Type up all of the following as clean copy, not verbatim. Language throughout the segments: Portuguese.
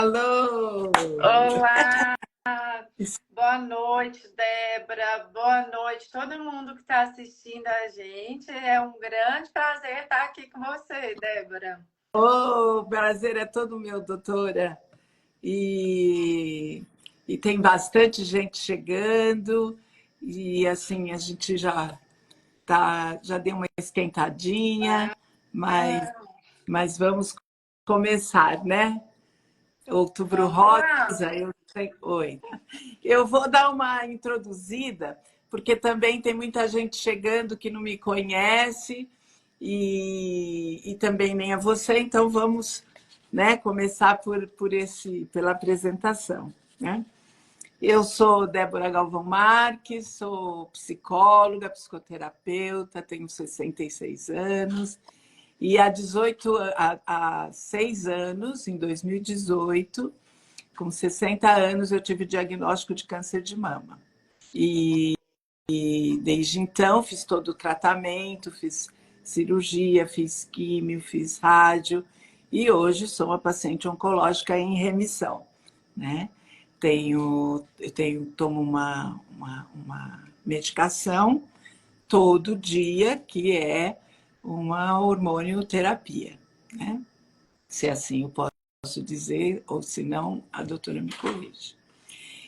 Alô! Olá, boa noite, Débora. Boa noite, todo mundo que está assistindo a gente. É um grande prazer estar aqui com você, Débora. O prazer é todo meu, doutora. E, e tem bastante gente chegando, e assim, a gente já deu uma esquentadinha, mas, Ah, mas vamos começar, né? Outubro vamos lá. Rosa, eu sei. Oi. Eu vou dar uma introduzida, porque também tem muita gente chegando que não me conhece e também nem a você, então vamos, né, começar pela apresentação, né? Eu sou Débora Galvão Marques, sou psicóloga, psicoterapeuta, tenho 66 anos e há 6 anos, em 2018, com 60 anos, eu tive diagnóstico de câncer de mama. E desde então fiz todo o tratamento, fiz cirurgia, fiz químio, fiz rádio e hoje sou uma paciente oncológica em remissão, né? Tomo uma medicação todo dia que é uma hormonioterapia, né? Se assim eu posso dizer, ou se não, a doutora me corrige.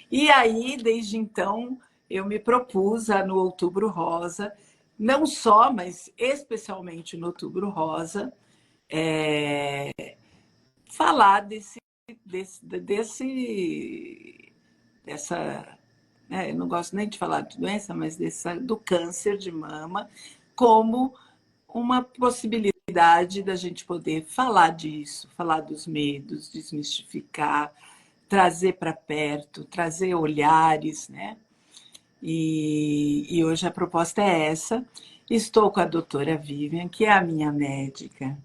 E aí, desde então, eu me propus no Outubro Rosa, não só, mas especialmente no Outubro Rosa, falar dessa, né, eu não gosto nem de falar de doença, mas do câncer de mama, como uma possibilidade da gente poder falar disso, falar dos medos, desmistificar, trazer para perto, trazer olhares, né? E hoje a proposta é essa. Estou com a doutora Vivian, que é a minha médica,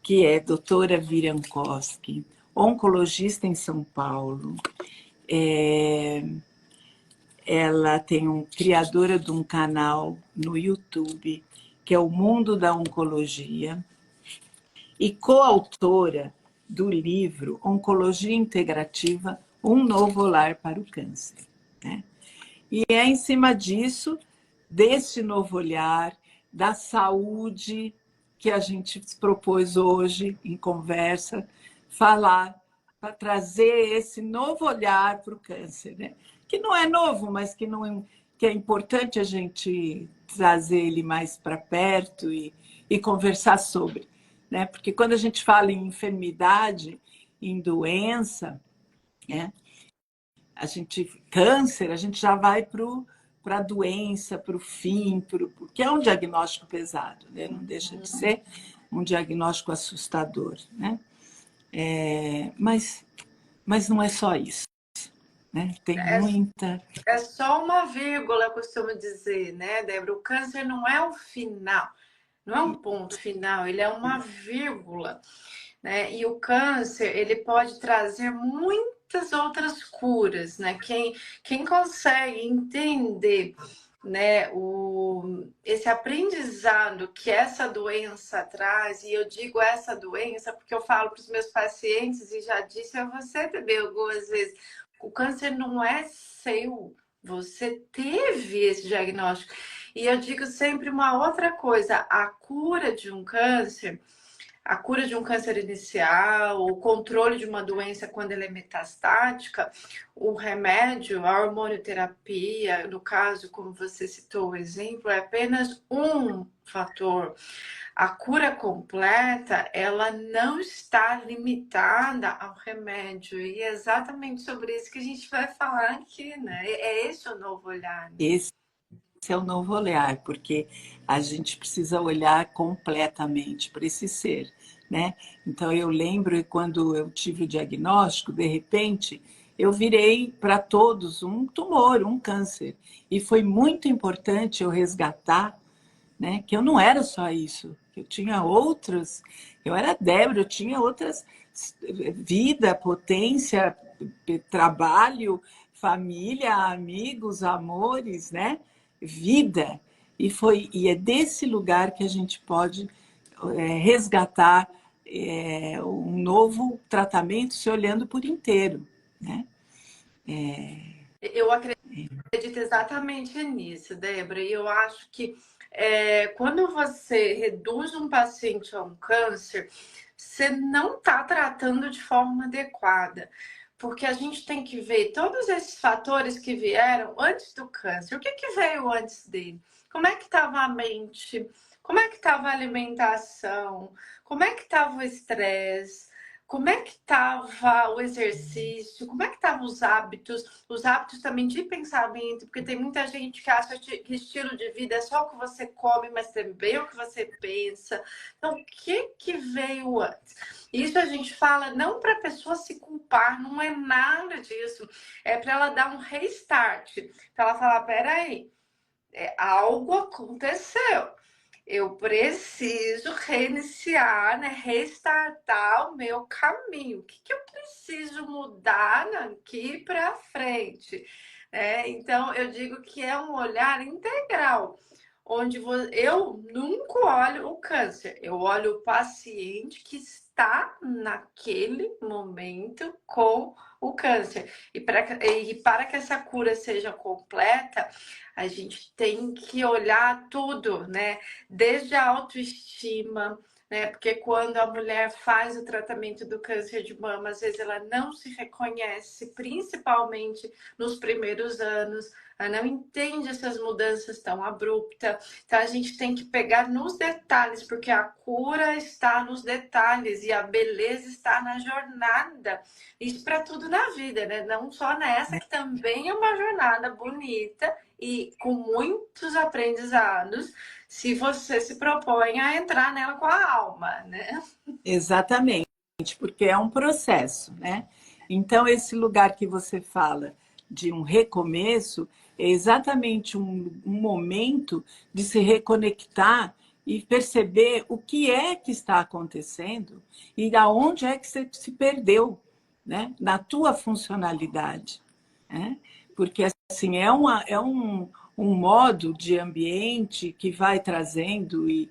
que é doutora Virankowski, oncologista em São Paulo. Ela tem criadora de um canal no YouTube, que é o Mundo da Oncologia, e coautora do livro Oncologia Integrativa, Um Novo Olhar para o Câncer, né? E é em cima disso, desse novo olhar, da saúde, que a gente se propôs hoje, em conversa, falar, para trazer esse novo olhar para o câncer, né? Que não é novo, mas que é importante a gente trazer ele mais para perto e conversar sobre, né? Porque quando a gente fala em enfermidade, em doença, né? Câncer, a gente já vai para a doença, para o fim, porque é um diagnóstico pesado, né? Não deixa de ser um diagnóstico assustador, né? Mas não é só isso, né? Tem É, muita. é só uma vírgula, eu costumo dizer, né, Débora? O câncer não é o final, não é um ponto final, ele é uma vírgula, né? E o câncer, ele pode trazer muitas outras curas, né? Quem consegue entender, né, esse aprendizado que essa doença traz, e eu digo essa doença porque eu falo para os meus pacientes, e já disse a você também algumas vezes, o câncer não é seu, você teve esse diagnóstico. E eu digo sempre uma outra coisa, a cura de um câncer inicial, o controle de uma doença quando ela é metastática, o remédio, a hormonioterapia, no caso, como você citou o exemplo, é apenas um fator. A cura completa, ela não está limitada ao remédio. E é exatamente sobre isso que a gente vai falar aqui, né? É esse o novo olhar, né? Esse é o novo olhar, porque a gente precisa olhar completamente para esse ser, né? Então, eu lembro quando eu tive o diagnóstico, de repente, eu virei para todos um tumor, um câncer. E foi muito importante eu resgatar, né, que eu não era só isso, que eu tinha outros, eu era Débora, eu tinha outras, vida, potência, trabalho, família, amigos, amores, né? Vida. E é desse lugar que a gente pode resgatar um novo tratamento se olhando por inteiro, né? Eu acredito exatamente nisso, Débora. E eu acho que quando você reduz um paciente a um câncer, você não está tratando de forma adequada. Porque a gente tem que ver todos esses fatores que vieram antes do câncer. O que, que veio antes dele? Como é que estava a mente? Como é que estava a alimentação? Como é que estava o estresse? Como é que estava o exercício? Como é que estavam os hábitos? Os hábitos também de pensamento, porque tem muita gente que acha que estilo de vida é só o que você come, mas também o que você pensa. Então, o que que veio antes? Isso a gente fala não para a pessoa se culpar, não é nada disso. É para ela dar um restart. Para ela falar, peraí, algo aconteceu. Eu preciso reiniciar, né? Restartar o meu caminho. O que, que eu preciso mudar daqui para frente? Então, eu digo que é um olhar integral, onde eu nunca olho o câncer, eu olho o paciente que está naquele momento com o câncer. E para que essa cura seja completa, a gente tem que olhar tudo, né? Desde a autoestima, né? Porque quando a mulher faz o tratamento do câncer de mama, às vezes ela não se reconhece, principalmente nos primeiros anos, ela não entende essas mudanças tão abruptas. Então a gente tem que pegar nos detalhes, porque a cura está nos detalhes e a beleza está na jornada. Isso para tudo na vida, né? Não só nessa, que também é uma jornada bonita e com muitos aprendizados, se você se propõe a entrar nela com a alma, né? Exatamente, porque é um processo, né? Então, esse lugar que você fala de um recomeço é exatamente um momento de se reconectar e perceber o que é que está acontecendo e aonde é que você se perdeu, né? Na tua funcionalidade, né? Porque assim um modo de ambiente que vai trazendo e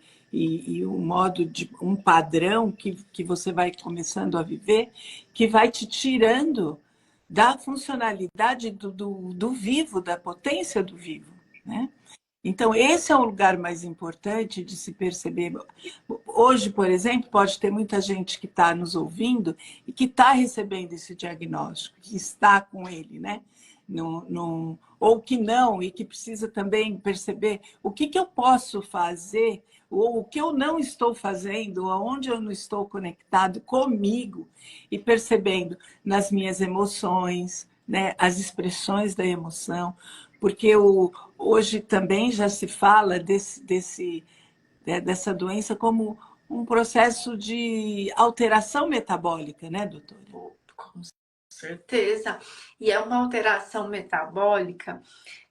um modo de um padrão que você vai começando a viver, que vai te tirando da funcionalidade do vivo, da potência do vivo, né? Então, esse é o lugar mais importante de se perceber. Hoje, por exemplo, pode ter muita gente que está nos ouvindo e que está recebendo esse diagnóstico, que está com ele, né? Ou que não, e que precisa também perceber o que eu posso fazer, ou o que eu não estou fazendo, aonde eu não estou conectado comigo, e percebendo nas minhas emoções, né, as expressões da emoção, porque hoje também já se fala dessa doença como um processo de alteração metabólica, né, doutora? Com certeza. E é uma alteração metabólica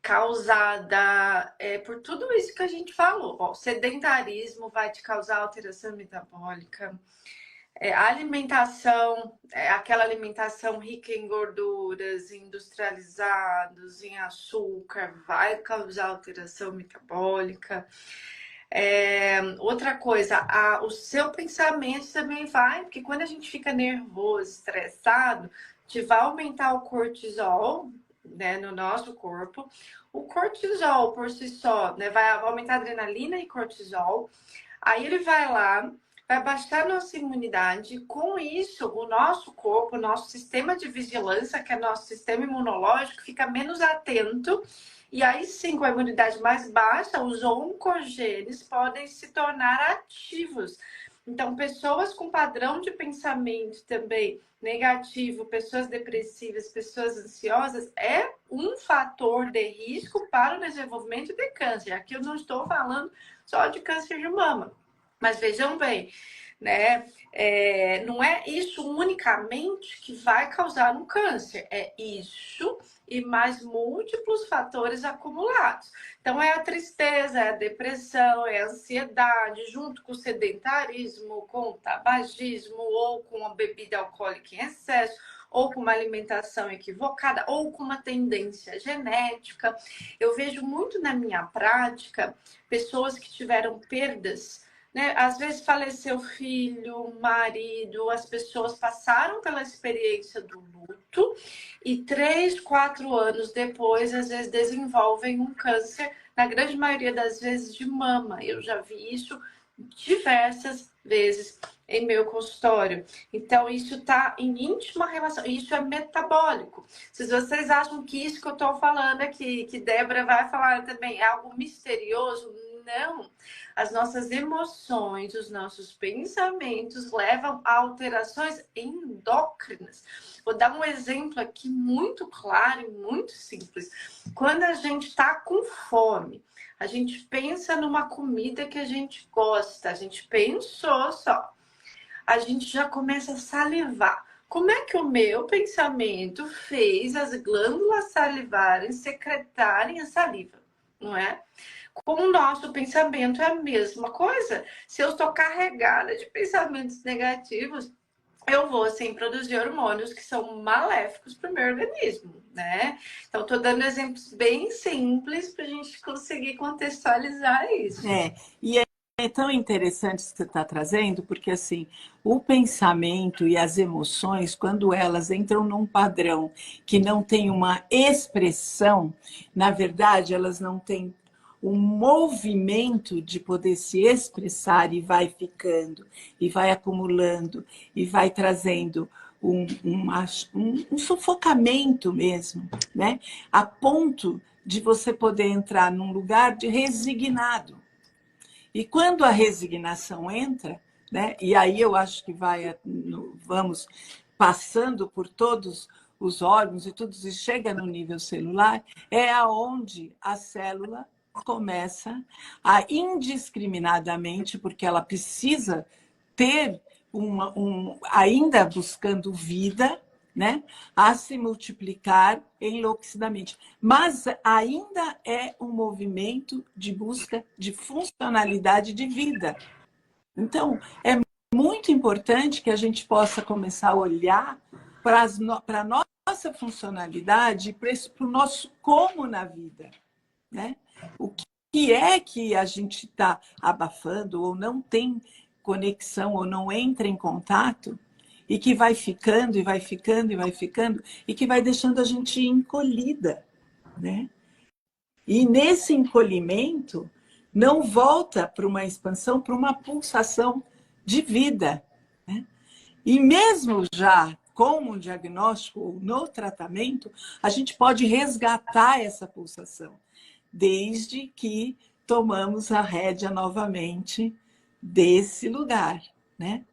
causada por tudo isso que a gente falou. Ó, o sedentarismo vai te causar alteração metabólica. A alimentação, aquela alimentação rica em gorduras, industrializados, em açúcar, vai causar alteração metabólica. Outra coisa, o seu pensamento também vai, porque quando a gente fica nervoso, estressado, te vai aumentar o cortisol, né, no nosso corpo. O cortisol por si só, né, vai aumentar a adrenalina e cortisol. Aí ele vai lá, vai baixar a nossa imunidade. Com isso, o nosso corpo, o nosso sistema de vigilância, que é nosso sistema imunológico, fica menos atento. E aí sim, com a imunidade mais baixa, os oncogenes podem se tornar ativos. Então, pessoas com padrão de pensamento também negativo, pessoas depressivas, pessoas ansiosas, é um fator de risco para o desenvolvimento de câncer. Aqui eu não estou falando só de câncer de mama. Mas vejam bem, né? Não é isso unicamente que vai causar um câncer, é isso e mais múltiplos fatores acumulados. Então, é a tristeza, é a depressão, é a ansiedade, junto com o sedentarismo, com o tabagismo, ou com a bebida alcoólica em excesso, ou com uma alimentação equivocada, ou com uma tendência genética. Eu vejo muito na minha prática pessoas que tiveram perdas né? Às vezes faleceu filho, marido, as pessoas passaram pela experiência do luto e 3, 4 anos depois, às vezes desenvolvem um câncer, na grande maioria das vezes de mama. Eu já vi isso diversas vezes em meu consultório. Então, isso está em íntima relação, isso é metabólico. Se vocês acham que isso que eu estou falando aqui, que Débora vai falar também, é algo misterioso, não. As nossas emoções, os nossos pensamentos levam a alterações endócrinas. Vou dar um exemplo aqui muito claro e muito simples. Quando a gente está com fome, a gente pensa numa comida que a gente gosta, a gente pensou só, a gente já começa a salivar. Como é que o meu pensamento fez as glândulas salivares secretarem a saliva, não é? Com o nosso pensamento é a mesma coisa. Se eu estou carregada de pensamentos negativos, eu vou assim produzir hormônios que são maléficos para o meu organismo, né? Então, estou dando exemplos bem simples para a gente conseguir contextualizar isso. E é tão interessante isso que você está trazendo, porque assim, o pensamento e as emoções, quando elas entram num padrão que não tem uma expressão, na verdade, elas não têm um movimento de poder se expressar e vai ficando, e vai acumulando, e vai trazendo um sufocamento mesmo, né? A ponto de você poder entrar num lugar de resignado. E quando a resignação entra, né? E aí eu acho que vamos passando por todos os órgãos e tudo e chega no nível celular, é aonde a célula começa a indiscriminadamente, porque ela precisa ter ainda buscando vida, né, a se multiplicar enlouquecidamente. Mas ainda é um movimento de busca de funcionalidade de vida. Então, é muito importante que a gente possa começar a olhar para a nossa funcionalidade, para o nosso como na vida, né? O que é que a gente está abafando ou não tem conexão ou não entra em contato e que vai ficando e vai ficando e vai ficando e que vai deixando a gente encolhida, né? E nesse encolhimento não volta para uma expansão, para uma pulsação de vida, né? E mesmo já com o diagnóstico ou no tratamento, a gente pode resgatar essa pulsação, desde que tomamos a rédea novamente desse lugar, né?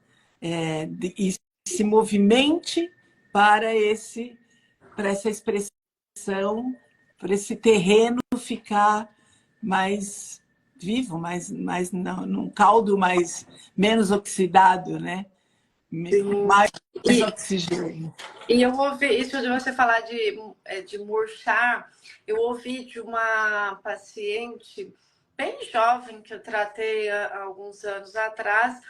E se movimente para essa expressão, para esse terreno ficar mais vivo, mais num caldo menos oxidado, né? Mais oxigênio. E eu ouvi isso de você falar de murchar. Eu ouvi de uma paciente bem jovem que eu tratei há alguns anos atrás,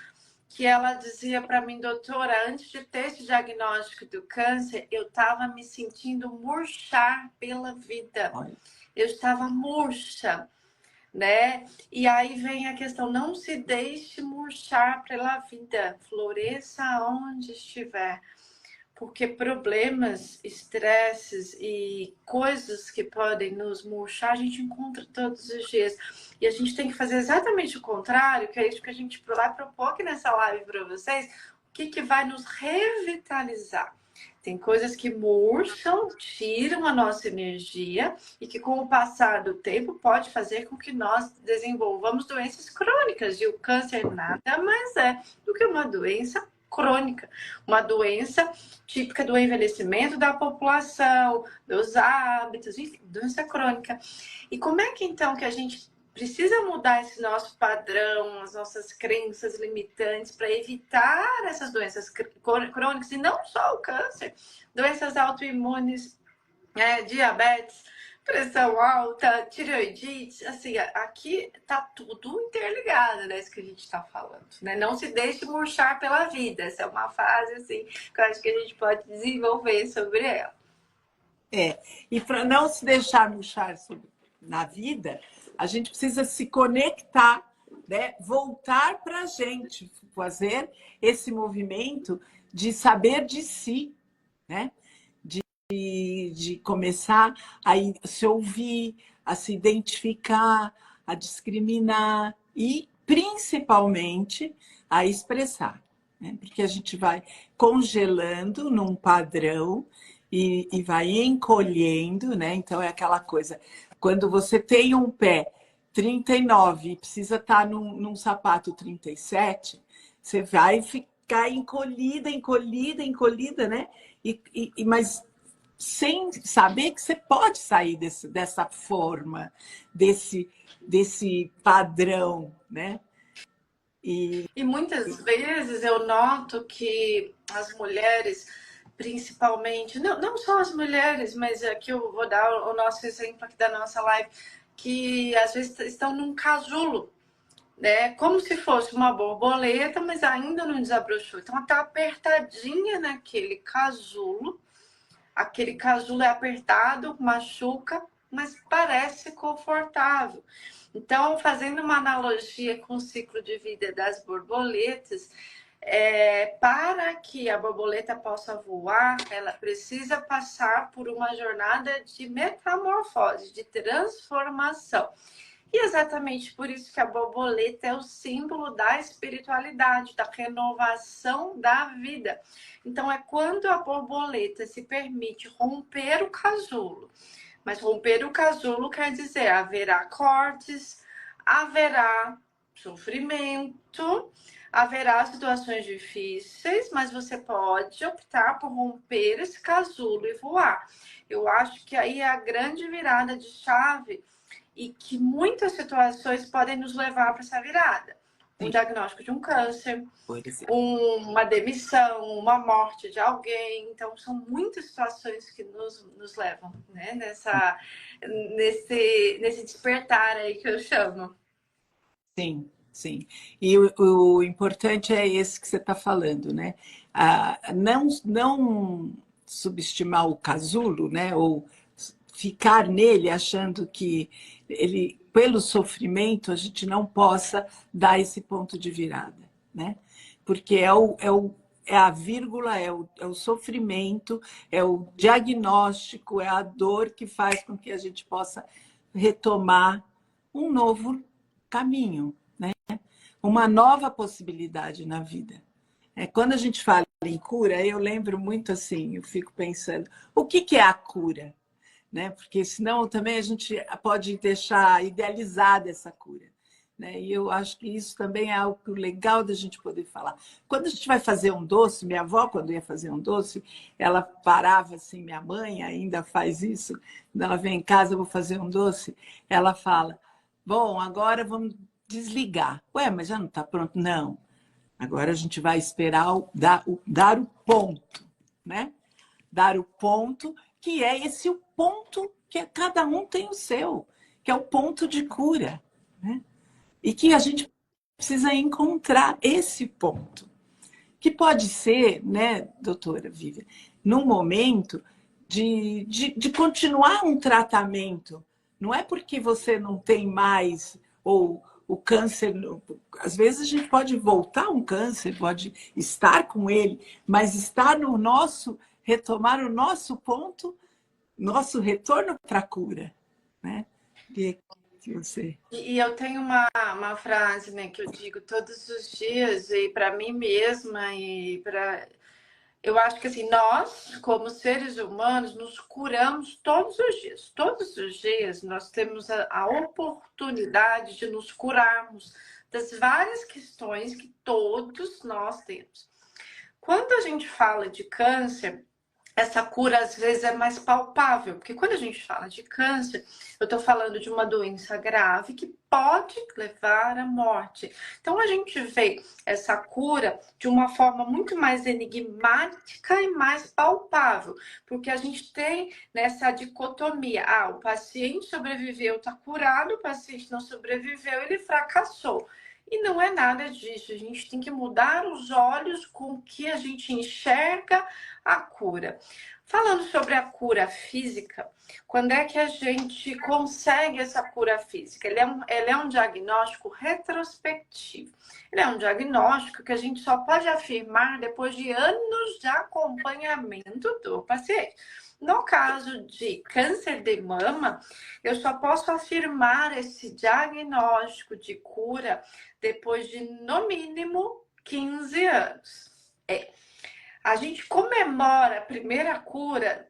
que ela dizia para mim, doutora, antes de ter esse diagnóstico do câncer, eu estava me sentindo murchar pela vida. Eu estava murcha, né? E aí vem a questão, não se deixe murchar pela vida, floresça onde estiver. Porque problemas, estresses e coisas que podem nos murchar, a gente encontra todos os dias. E a gente tem que fazer exatamente o contrário, que é isso que a gente vai propor aqui nessa live para vocês, o que vai nos revitalizar. Tem coisas que murcham, tiram a nossa energia e que com o passar do tempo pode fazer com que nós desenvolvamos doenças crônicas. E o câncer nada mais é do que uma doença crônica, uma doença típica do envelhecimento da população, dos hábitos, enfim, doença crônica. E como é que então que a gente precisa mudar esse nosso padrão, as nossas crenças limitantes para evitar essas doenças crônicas e não só o câncer, doenças autoimunes, diabetes, pressão alta, tireoidite, assim, aqui tá tudo interligado, né, isso que a gente tá falando, né? Não se deixe murchar pela vida, essa é uma fase, assim, que eu acho que a gente pode desenvolver sobre ela. E para não se deixar murchar na vida, a gente precisa se conectar né, voltar para a gente, fazer esse movimento de saber de si, né? De começar a se ouvir, a se identificar, a discriminar e, principalmente, a expressar. Né? Porque a gente vai congelando num padrão e vai encolhendo, né? Então, é aquela coisa, quando você tem um pé 39 e precisa estar num sapato 37, você vai ficar encolhida, encolhida, encolhida, né? Mas sem saber que você pode sair dessa forma, desse padrão, né? E muitas vezes eu noto que as mulheres, principalmente, não só as mulheres, mas aqui eu vou dar o nosso exemplo aqui da nossa live, que às vezes estão num casulo, né? Como se fosse uma borboleta, mas ainda não desabrochou. Então, ela tá apertadinha naquele casulo. Aquele casulo é apertado, machuca, mas parece confortável. Então, fazendo uma analogia com o ciclo de vida das borboletas, para que a borboleta possa voar, ela precisa passar por uma jornada de metamorfose, de transformação. E exatamente por isso que a borboleta é o símbolo da espiritualidade, da renovação da vida. Então, é quando a borboleta se permite romper o casulo. Mas romper o casulo quer dizer haverá cortes, haverá sofrimento, haverá situações difíceis, mas você pode optar por romper esse casulo e voar. Eu acho que aí é a grande virada de chave e que muitas situações podem nos levar para essa virada. Um diagnóstico de um câncer, uma demissão, uma morte de alguém. Então, são muitas situações que nos levam, né? Nesse despertar aí que eu chamo. Sim, sim. E o importante é esse que você está falando, né? Não subestimar o casulo, né? Ou ficar nele achando que ele, pelo sofrimento, a gente não possa dar esse ponto de virada, né? Porque é a vírgula, é o sofrimento, é o diagnóstico, é a dor que faz com que a gente possa retomar um novo caminho, né? Uma nova possibilidade na vida. Quando a gente fala em cura, eu lembro muito assim, eu fico pensando, o que é a cura? Né? Porque senão também a gente pode deixar idealizada essa cura. Né? E eu acho que isso também é algo legal da gente poder falar. Quando a gente vai fazer um doce, minha avó, quando ia fazer um doce, ela parava assim, minha mãe ainda faz isso, quando ela vem em casa, eu vou fazer um doce, ela fala, bom, agora vamos desligar. Ué, mas já não está pronto? Não. Agora a gente vai esperar dar o ponto, né? Dar o ponto, que é esse o ponto que cada um tem o seu, que é o ponto de cura, né? E que a gente precisa encontrar esse ponto, que pode ser, né, doutora Vivian, num momento de continuar um tratamento. Não é porque você não tem mais, ou o câncer. Às vezes a gente pode voltar um câncer, pode estar com ele, mas estar no nosso, retomar o nosso ponto, nosso retorno para a cura. Né? Que você... E eu tenho uma frase, né, que eu digo todos os dias, e para mim mesma, e para. Eu acho que assim, nós, como seres humanos, nos curamos todos os dias. Todos os dias nós temos a oportunidade de nos curarmos das várias questões que todos nós temos. Quando a gente fala de câncer, essa cura às vezes é mais palpável, porque quando a gente fala de câncer, eu estou falando de uma doença grave que pode levar à morte. Então a gente vê essa cura de uma forma muito mais enigmática e mais palpável, porque a gente tem nessa dicotomia: o paciente sobreviveu, está curado, o paciente não sobreviveu, ele fracassou. E não é nada disso, a gente tem que mudar os olhos com que a gente enxerga a cura. Falando sobre a cura física, quando é que a gente consegue essa cura física? Ele é um diagnóstico retrospectivo. Ele é um diagnóstico que a gente só pode afirmar depois de anos de acompanhamento do paciente. No caso de câncer de mama, eu só posso afirmar esse diagnóstico de cura depois de, no mínimo, 15 anos. A gente comemora a primeira cura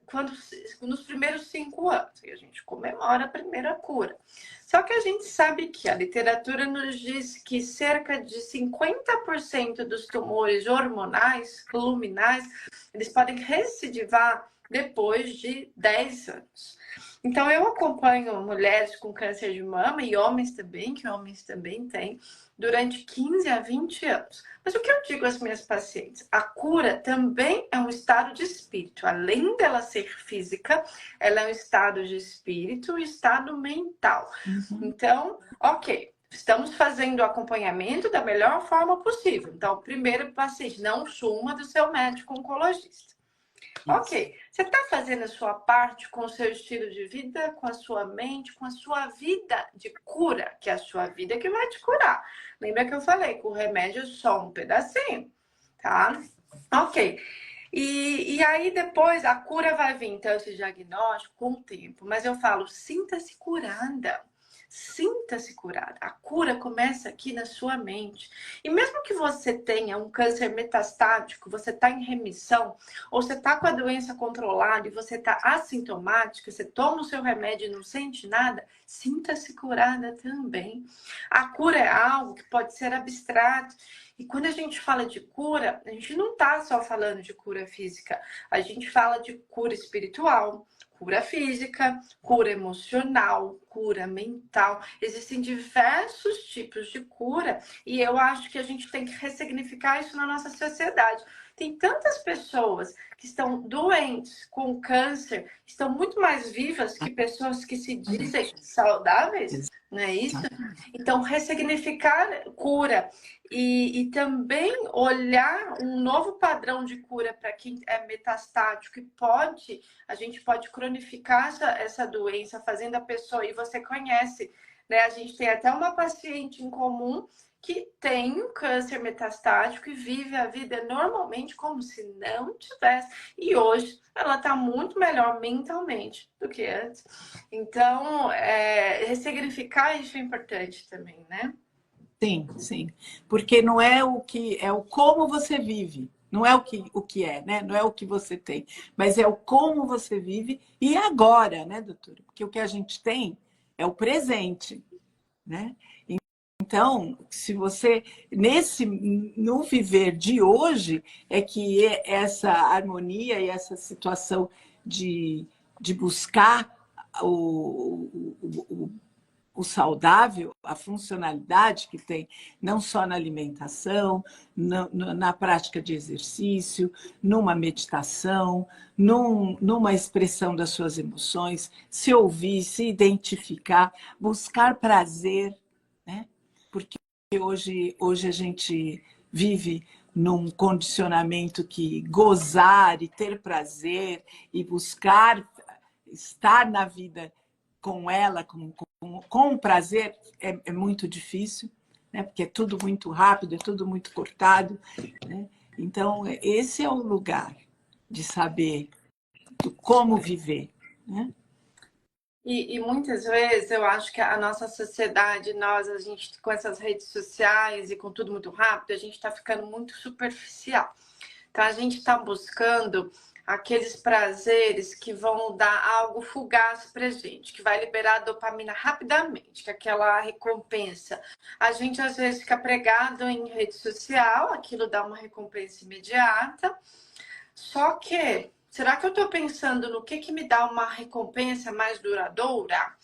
nos primeiros 5 anos. E a gente comemora a primeira cura. Só que a gente sabe que a literatura nos diz que cerca de 50% dos tumores hormonais, luminais, eles podem recidivar depois de 10 anos. Então, eu acompanho mulheres com câncer de mama e homens também, que homens também têm, durante 15 a 20 anos. Mas o que eu digo às minhas pacientes? A cura também é um estado de espírito. Além dela ser física, ela é um estado de espírito e estado mental. Então, ok, estamos fazendo o acompanhamento da melhor forma possível. Então, primeiro, paciente, não suma do seu médico oncologista. Ok, você está fazendo a sua parte com o seu estilo de vida, com a sua mente, com a sua vida de cura, que é a sua vida que vai te curar. Lembra que eu falei que o remédio é só um pedacinho, tá? Ok. E aí depois a cura vai vir, então, esse diagnóstico com o tempo. Mas eu falo, sinta-se curada. Sinta-se curada. A cura começa aqui na sua mente. E mesmo que você tenha um câncer metastático, você está em remissão, ou você está com a doença controlada e você está assintomática, você toma o seu remédio e não sente nada, sinta-se curada também. A cura é algo que pode ser abstrato. E quando a gente fala de cura, a gente não está só falando de cura física, a gente fala de cura espiritual, cura física, cura emocional, cura mental. Existem diversos tipos de cura e eu acho que a gente tem que ressignificar isso na nossa sociedade. Tem tantas pessoas que estão doentes com câncer, estão muito mais vivas que pessoas que se dizem saudáveis, não é isso? Então, ressignificar cura e também olhar um novo padrão de cura para quem é metastático e a gente pode cronificar essa doença fazendo a pessoa, e você conhece, né? A gente tem até uma paciente em comum que tem um câncer metastático e vive a vida normalmente como se não tivesse. E hoje ela está muito melhor mentalmente do que antes. Então, ressignificar isso é importante também, né? Sim, sim. Porque não é o que, é o como você vive. Não é o que é, né? Não é o que você tem, mas é o como você vive e agora, né, doutora? Porque o que a gente tem é o presente, né? Então, se você no viver de hoje é que essa harmonia e essa situação de buscar o saudável, a funcionalidade que tem, não só na alimentação, na prática de exercício, numa meditação, numa expressão das suas emoções, se ouvir, se identificar, buscar prazer, né? Porque hoje a gente vive num condicionamento que gozar e ter prazer e buscar estar na vida com ela, com prazer, é muito difícil, né? Porque é tudo muito rápido, é tudo muito cortado, né? Então, esse é o lugar de saber como viver, né? E muitas vezes eu acho que a nossa sociedade, a gente com essas redes sociais e com tudo muito rápido, a gente está ficando muito superficial. Então a gente está buscando aqueles prazeres que vão dar algo fugaz pra gente, que vai liberar a dopamina rapidamente, que é aquela recompensa. A gente às vezes fica pregado em rede social, aquilo dá uma recompensa imediata. Só que, será que eu estou pensando no que me dá uma recompensa mais duradoura?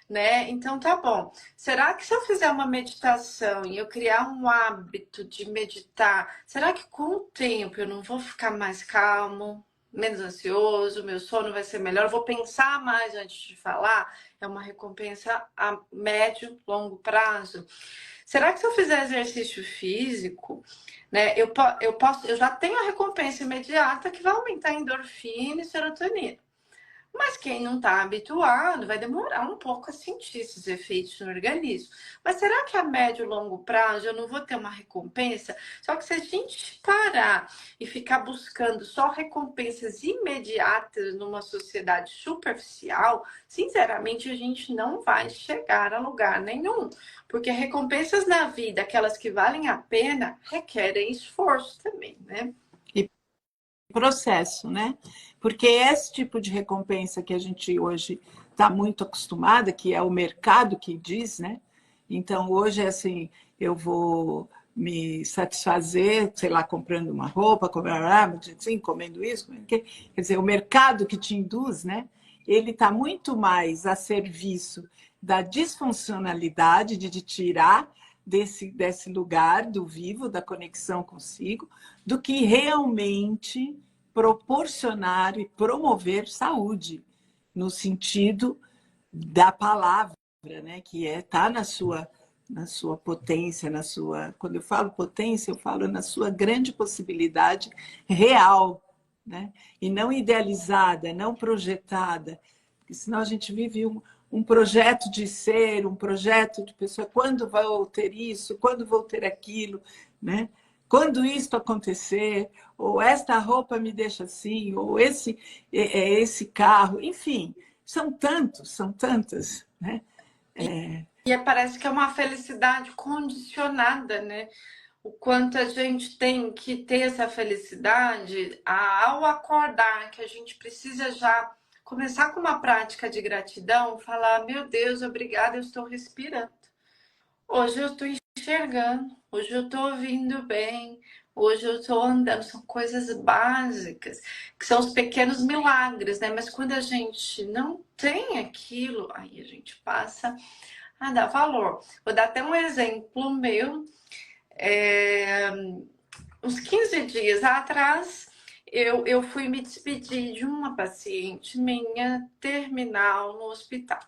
Né? Então tá bom. Será que se eu fizer uma meditação e eu criar um hábito de meditar, será que com o tempo eu não vou ficar mais calmo, menos ansioso, meu sono vai ser melhor, eu vou pensar mais antes de falar? É uma recompensa a médio, longo prazo. Será que se eu fizer exercício físico, né, eu já tenho a recompensa imediata que vai aumentar a endorfina e serotonina. Mas quem não está habituado vai demorar um pouco a sentir esses efeitos no organismo. Mas será que a médio e longo prazo eu não vou ter uma recompensa? Só que se a gente parar e ficar buscando só recompensas imediatas numa sociedade superficial, sinceramente a gente não vai chegar a lugar nenhum. Porque recompensas na vida, aquelas que valem a pena, requerem esforço também, né? Processo, né? Porque esse tipo de recompensa que a gente hoje está muito acostumada, que é o mercado que diz, né? Então, hoje é assim, eu vou me satisfazer, sei lá, comprando uma roupa, assim, comendo isso, quer dizer, o mercado que te induz, né? Ele está muito mais a serviço da disfuncionalidade, de te tirar desse lugar do vivo, da conexão consigo, do que realmente proporcionar e promover saúde, no sentido da palavra, né? Que é tá na sua potência, na sua. Quando eu falo potência, eu falo na sua grande possibilidade real, né? E não idealizada, não projetada, porque senão a gente vive um projeto de ser, um projeto de pessoa, quando vou ter isso, quando vou ter aquilo, né? Quando isto acontecer, ou esta roupa me deixa assim, ou esse carro, enfim, são tantos, são tantas, né? E parece que é uma felicidade condicionada, né? O quanto a gente tem que ter essa felicidade ao acordar, que a gente precisa já começar com uma prática de gratidão, falar: meu Deus, obrigada, eu estou respirando. Hoje eu estou enxergando, hoje eu estou ouvindo bem, hoje eu estou andando. São coisas básicas, que são os pequenos milagres, né? Mas quando a gente não tem aquilo, aí a gente passa a dar valor. Vou dar até um exemplo meu. Uns 15 dias atrás, eu fui me despedir de uma paciente minha terminal no hospital.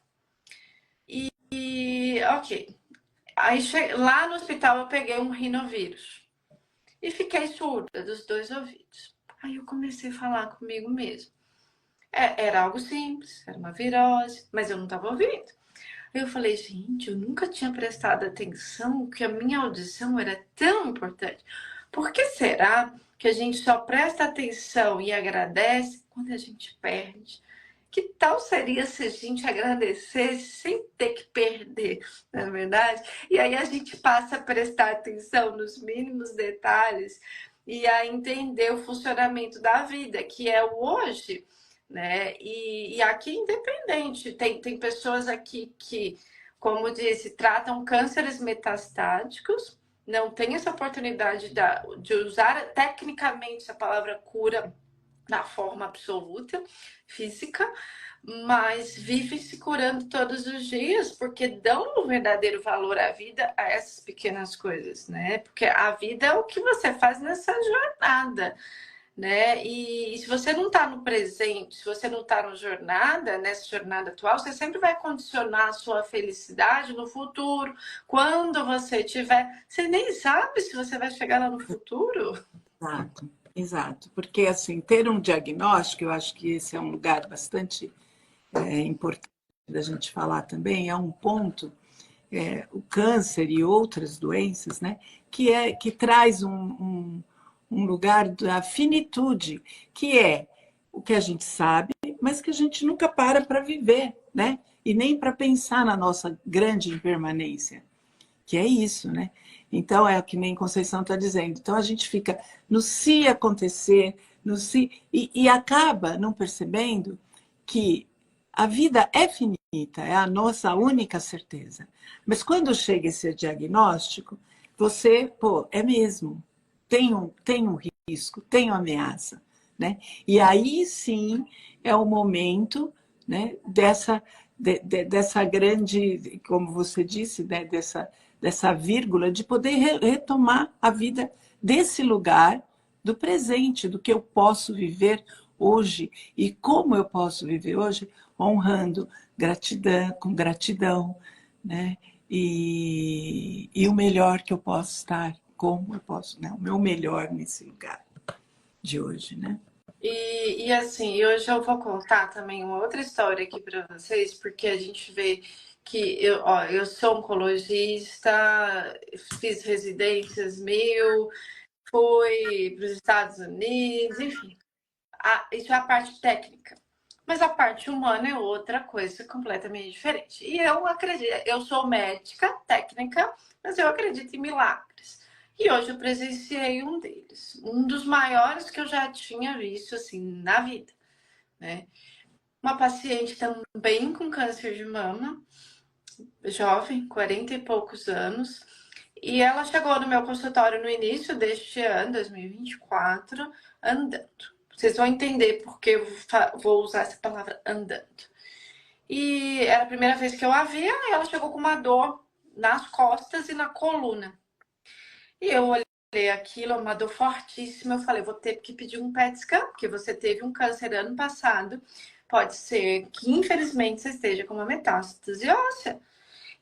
Ok. Aí lá no hospital eu peguei um rinovírus e fiquei surda dos 2 ouvidos. Aí eu comecei a falar comigo mesmo. Era algo simples, era uma virose, mas eu não estava ouvindo. Aí eu falei, gente, eu nunca tinha prestado atenção que a minha audição era tão importante. Por que será que a gente só presta atenção e agradece quando a gente perde? Que tal seria se a gente agradecesse sem ter que perder, não é verdade? E aí a gente passa a prestar atenção nos mínimos detalhes e a entender o funcionamento da vida, que é o hoje, né? E aqui, independente, tem pessoas aqui que, como disse, tratam cânceres metastáticos, não tem essa oportunidade de usar tecnicamente a palavra cura na forma absoluta, física, mas vivem se curando todos os dias porque dão um verdadeiro valor à vida, a essas pequenas coisas, né? Porque a vida é o que você faz nessa jornada, né? E se você não está no presente, se você não está nessa jornada atual, você sempre vai condicionar a sua felicidade no futuro. Quando você tiver, você nem sabe se você vai chegar lá no futuro. Exato, exato. Porque, assim, ter um diagnóstico, eu acho que esse é um lugar bastante importante da gente falar também, é um ponto, o câncer e outras doenças, né, que traz um lugar da finitude, que é o que a gente sabe, mas que a gente nunca para viver, né? E nem para pensar na nossa grande impermanência, que é isso, né? Então, é o que nem Conceição está dizendo. Então, a gente fica no se acontecer, no se... E acaba não percebendo que a vida é finita, é a nossa única certeza. Mas quando chega esse diagnóstico, você, pô, é mesmo, tem um risco, tem uma ameaça, né? E aí sim é o momento, né, dessa grande, como você disse, né, dessa vírgula, de poder retomar a vida desse lugar do presente, do que eu posso viver hoje e como eu posso viver hoje, honrando, gratidão, com gratidão, né? e o melhor que eu posso estar, como eu posso, né? O meu melhor nesse lugar de hoje, né? E assim, hoje eu vou contar também uma outra história aqui para vocês, porque a gente vê que eu sou oncologista, fiz residências mil, fui para os Estados Unidos, enfim, isso é a parte técnica. Mas a parte humana é outra coisa completamente diferente. E eu acredito, eu sou médica técnica, mas eu acredito em milagres. E hoje eu presenciei um deles, um dos maiores que eu já tinha visto assim na vida, né? Uma paciente também com câncer de mama, jovem, 40 e poucos anos, e ela chegou no meu consultório no início deste ano, 2024, andando. Vocês vão entender porque eu vou usar essa palavra andando. E era a primeira vez que eu a via, e ela chegou com uma dor nas costas e na coluna. E eu olhei aquilo, uma dor fortíssima. Eu falei, vou ter que pedir um PET scan, porque você teve um câncer ano passado. Pode ser que, infelizmente, você esteja com uma metástase óssea.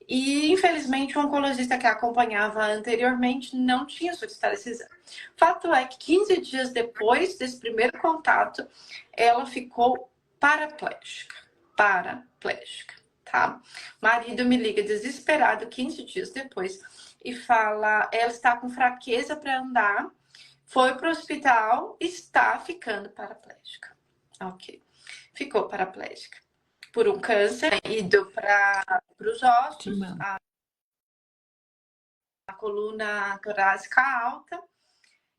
E, infelizmente, o oncologista que a acompanhava anteriormente não tinha solicitado esse exame. Fato é que 15 dias depois desse primeiro contato, ela ficou paraplégica. Paraplégica, tá? Marido me liga desesperado 15 dias depois e fala, ela está com fraqueza para andar, foi para o hospital, está ficando paraplégica. Ok. Ficou paraplégica por um câncer, ido para os ossos, a coluna torácica alta,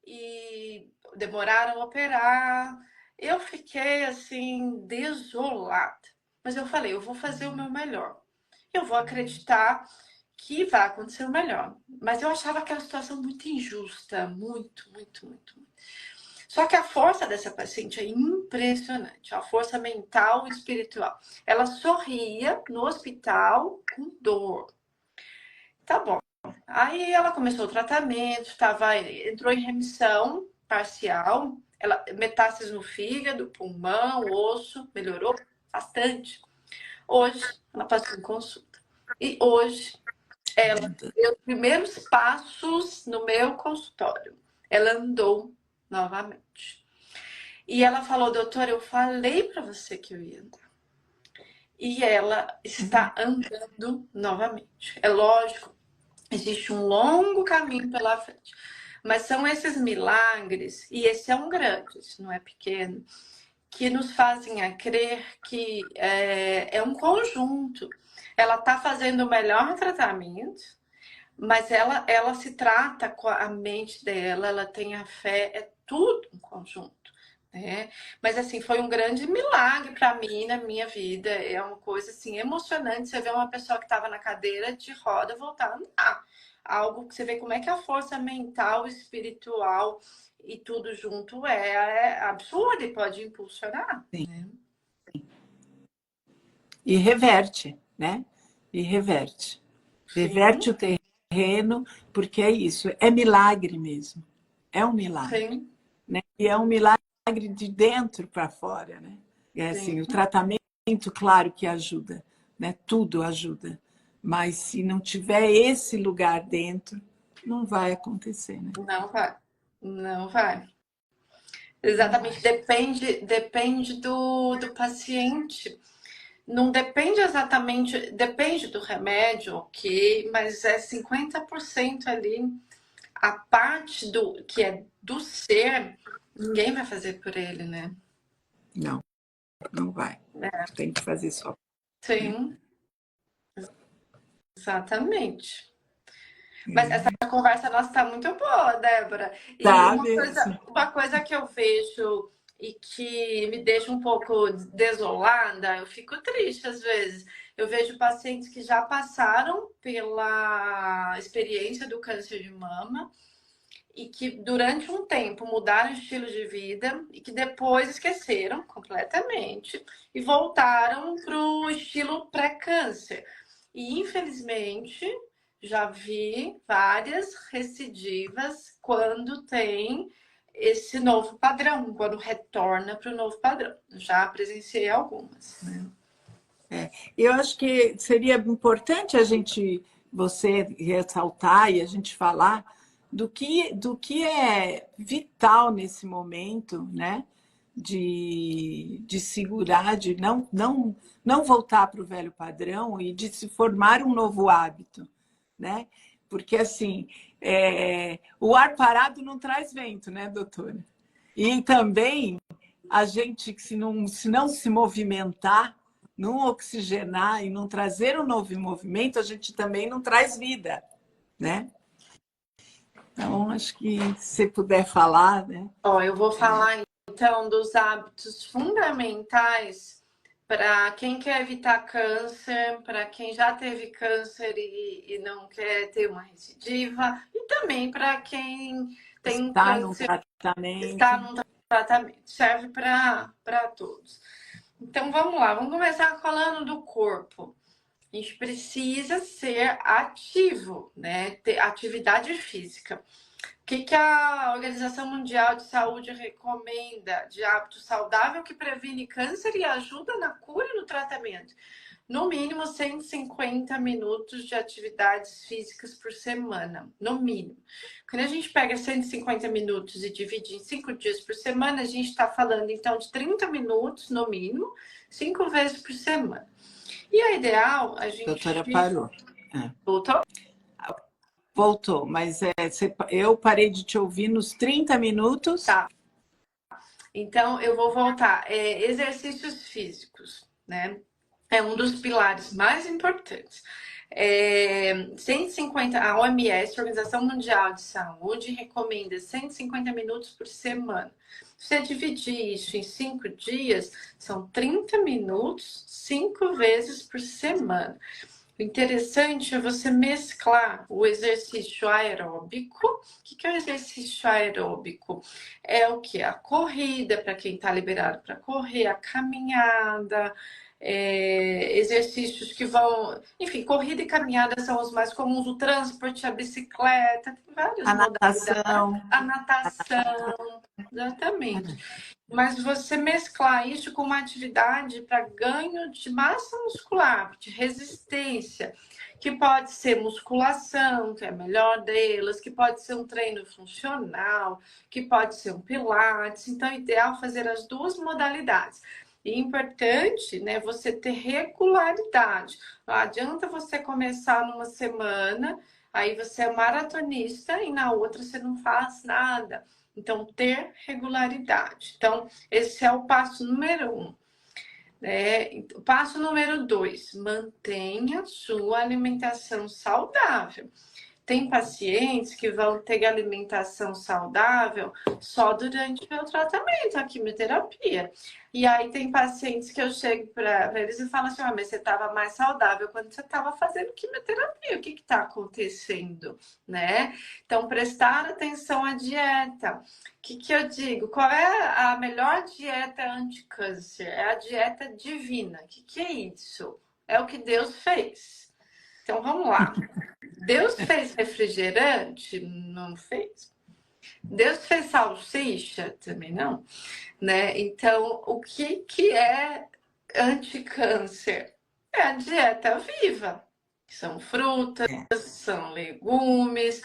e demoraram a operar. Eu fiquei assim, desolada. Mas eu falei, eu vou fazer o meu melhor. Eu vou acreditar que vai acontecer o melhor. Mas eu achava aquela situação muito injusta, muito, muito, muito, muito. Só que a força dessa paciente é impressionante, a força mental e espiritual. Ela sorria no hospital com dor. Tá bom. Aí ela começou o tratamento, entrou em remissão parcial, metástase no fígado, pulmão, osso, melhorou bastante. Hoje, ela passou em consulta. E hoje, ela deu os primeiros passos no meu consultório. Ela andou novamente. E ela falou, doutora, eu falei para você que eu ia andar. E ela está andando novamente. É lógico, existe um longo caminho pela frente. Mas são esses milagres, e esse é um grande, esse não é pequeno, que nos fazem a crer que é um conjunto. Ela está fazendo o melhor tratamento, mas ela se trata com a mente dela, ela tem a fé, é tudo um conjunto. Né? Mas assim, foi um grande milagre para mim na minha vida. É uma coisa assim emocionante você ver uma pessoa que estava na cadeira de roda voltar a andar. Algo que você vê como é que a força mental, espiritual e tudo junto é absurdo e pode impulsionar. Sim. Né? E reverte, né? E reverte. Reverte Sim. o terreno, porque é isso, é milagre mesmo. É um milagre. Sim. Né? E é um milagre de dentro para fora, né? É assim, Sim. o tratamento, claro que ajuda, né? Tudo ajuda. Mas se não tiver esse lugar dentro, não vai acontecer, né? Não vai. Não vai. Não Exatamente. vai. Depende do paciente. Não depende exatamente, depende do remédio, ok, mas é 50% ali. A parte do que é do ser, ninguém vai fazer por ele, né? Não, não vai. Tem que fazer só. Né? Sim, exatamente. Mas essa conversa nossa tá muito boa, Débora. E Tá mesmo. uma coisa que eu vejo e que me deixa um pouco desolada, eu fico triste às vezes. Eu vejo pacientes que já passaram pela experiência do câncer de mama e que durante um tempo mudaram o estilo de vida e que depois esqueceram completamente e voltaram para o estilo pré-câncer. E infelizmente já vi várias recidivas quando tem esse novo padrão, quando retorna para o novo padrão. Já presenciei algumas. Né? Eu acho que seria importante a gente você ressaltar e a gente falar do que é vital nesse momento, né? De segurar, de não voltar para o velho padrão e de se formar um novo hábito, né? Porque, assim, o ar parado não traz vento, né, doutora? E também a gente, que se não se movimentar, não oxigenar e não trazer um novo movimento, a gente também não traz vida, né? Então, acho que se puder falar, né? Ó, eu vou falar então dos hábitos fundamentais para quem quer evitar câncer, para quem já teve câncer e não quer ter uma recidiva, e também para quem tem Está num câncer, está tratamento. num tratamento. Serve para todos. Então vamos lá, vamos começar falando do corpo. A gente precisa ser ativo, né? Ter atividade física. O que a Organização Mundial de Saúde recomenda de hábito saudável que previne câncer e ajuda na cura e no tratamento? No mínimo 150 minutos de atividades físicas por semana, no mínimo. Quando a gente pega 150 minutos e divide em 5 dias por semana, a gente está falando então de 30 minutos no mínimo, 5 vezes por semana. E é ideal a gente... Doutora, parou. Voltou? Voltou, mas eu parei de te ouvir nos 30 minutos. Tá. Então, eu vou voltar. Exercícios físicos, né? É um dos pilares mais importantes. 150, a OMS, a Organização Mundial de Saúde, recomenda 150 minutos por semana. Se você dividir isso em 5 dias, são 30 minutos, 5 vezes por semana. O interessante é você mesclar o exercício aeróbico. O que é o exercício aeróbico? É o que? A corrida, para quem está liberado para correr, a caminhada, exercícios que vão... Enfim, corrida e caminhada são os mais comuns, o transporte, a bicicleta, tem várias modalidades. Natação. A natação, exatamente. Mas você mesclar isso com uma atividade para ganho de massa muscular, de resistência, que pode ser musculação, que é a melhor delas, que pode ser um treino funcional, que pode ser um pilates. Então, é ideal fazer as duas modalidades. E é importante, né, você ter regularidade. Não adianta você começar numa semana, aí você é maratonista e na outra você não faz nada. Então, ter regularidade. Então, esse é o passo número 1. O passo número 2, mantenha sua alimentação saudável. Tem pacientes que vão ter alimentação saudável só durante o meu tratamento, a quimioterapia. E aí tem pacientes que eu chego para eles e falo assim, mas você estava mais saudável quando você estava fazendo quimioterapia. O que está acontecendo, né? Então, prestar atenção à dieta. O que eu digo? Qual é a melhor dieta anti-câncer? É a dieta divina. O que é isso? É o que Deus fez. Então, vamos lá. Deus fez refrigerante? Não fez. Deus fez salsicha? Também não. Né? Então, o que é anticâncer? É a dieta viva. São frutas, são legumes,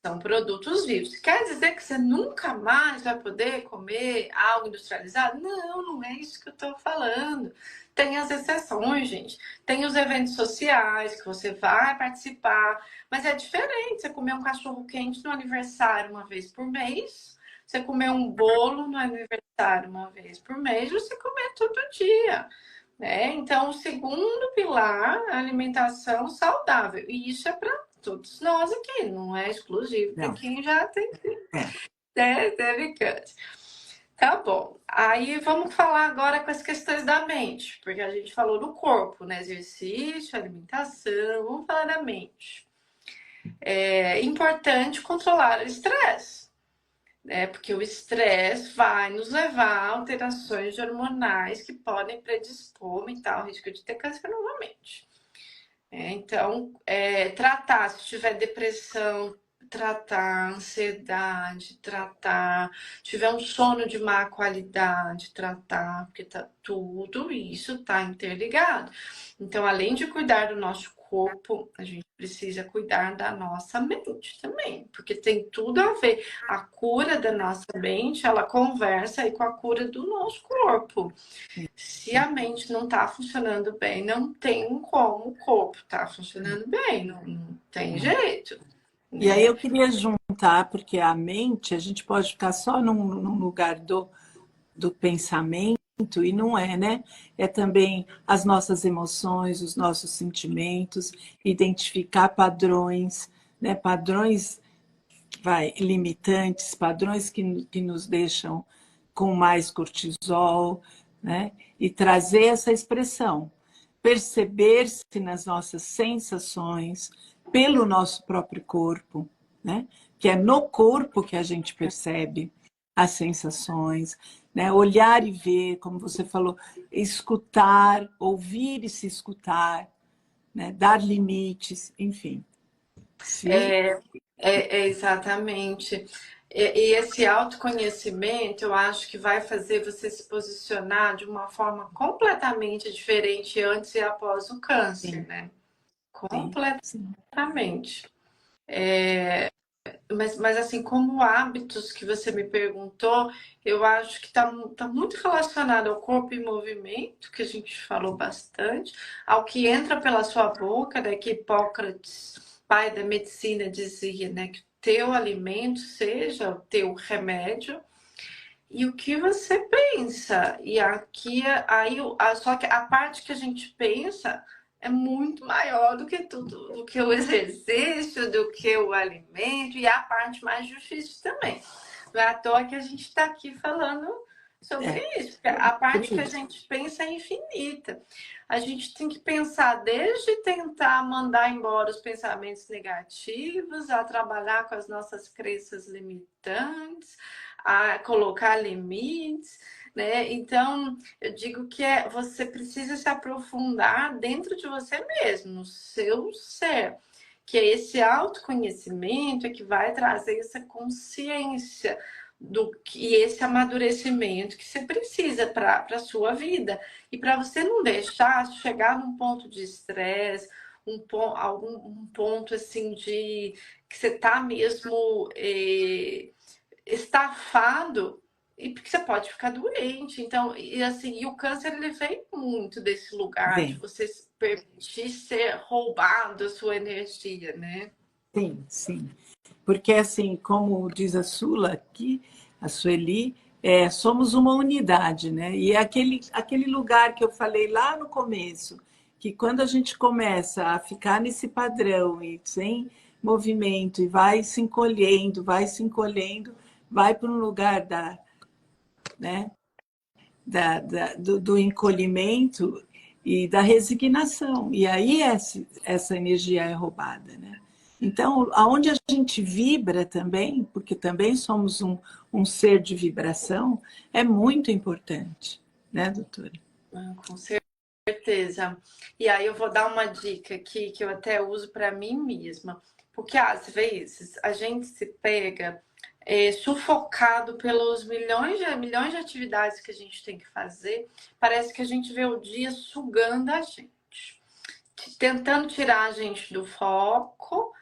são produtos vivos. Quer dizer que você nunca mais vai poder comer algo industrializado? Não, não é isso que eu estou falando. Tem as exceções, gente. Tem os eventos sociais que você vai participar, mas é diferente você comer um cachorro quente no aniversário uma vez por mês, você comer um bolo no aniversário uma vez por mês, você comer todo dia. Né? Então, o segundo pilar é a alimentação saudável. E isso é para todos nós aqui, não é exclusivo para quem já tem teve câncer. Tá bom. Aí vamos falar agora com as questões da mente, porque a gente falou do corpo, né? Exercício, alimentação, vamos falar da mente. É importante controlar o estresse, né? Porque o estresse vai nos levar a alterações hormonais que podem predispor, aumentar o risco de ter câncer novamente. Então, tratar, se tiver depressão, tratar, ansiedade, tratar, tiver um sono de má qualidade, tratar, porque tudo isso está interligado. Então, além de cuidar do nosso corpo, a gente precisa cuidar da nossa mente também, porque tem tudo a ver. A cura da nossa mente, ela conversa aí com a cura do nosso corpo. Se a mente não está funcionando bem, não tem como o corpo tá funcionando bem, não tem jeito, E aí né? eu queria juntar, porque a mente, a gente pode ficar só num lugar do pensamento, e não é, né? É também as nossas emoções, os nossos sentimentos, identificar padrões, né? Padrões limitantes, padrões que nos deixam com mais cortisol, né? E trazer essa expressão, perceber-se nas nossas sensações, pelo nosso próprio corpo, né? Que é no corpo que a gente percebe as sensações, né? Olhar e ver, como você falou, escutar, ouvir e se escutar, né? Dar limites, enfim. Se Exatamente. E esse autoconhecimento, eu acho que vai fazer você se posicionar de uma forma completamente diferente antes e após o câncer, sim, né? sim, sim. Completamente. Mas assim, como hábitos que você me perguntou, eu acho que tá muito relacionado ao corpo em movimento, que a gente falou bastante, ao que entra pela sua boca, né? Que Hipócrates, pai da medicina, dizia, né? Que o teu alimento seja o teu remédio. E o que você pensa? E aqui, aí, só que a parte que a gente pensa é muito maior do que tudo, do que o exercício, do que o alimento, e a parte mais difícil também. Não é à toa que a gente está aqui falando sobre É, isso, porque a por parte que a isso. gente pensa é infinita. A gente tem que pensar desde tentar mandar embora os pensamentos negativos, a trabalhar com as nossas crenças limitantes, a colocar limites, né? Então, eu digo que você precisa se aprofundar dentro de você mesmo, no seu ser, que é esse autoconhecimento é que vai trazer essa consciência do que esse amadurecimento que você precisa para a sua vida e para você não deixar chegar num ponto de estresse, algum ponto assim de que você está mesmo estafado e porque você pode ficar doente. Então, e assim, e o câncer ele vem muito desse lugar de Vem. você se permitir ser roubado a sua energia, né? Sim, sim. Porque, assim, como diz a Sula aqui, a Sueli, somos uma unidade, né? E é aquele lugar que eu falei lá no começo, que quando a gente começa a ficar nesse padrão e sem movimento, e vai se encolhendo, vai para um lugar né, do encolhimento e da resignação. E aí essa energia é roubada, né? Então, aonde a gente vibra também, porque também somos um ser de vibração, é muito importante, né, doutora? Com certeza. E aí eu vou dar uma dica aqui que eu até uso para mim mesma, porque às vezes a gente se pega sufocado pelos milhões de atividades que a gente tem que fazer. Parece que a gente vê o dia sugando a gente, tentando tirar a gente do foco,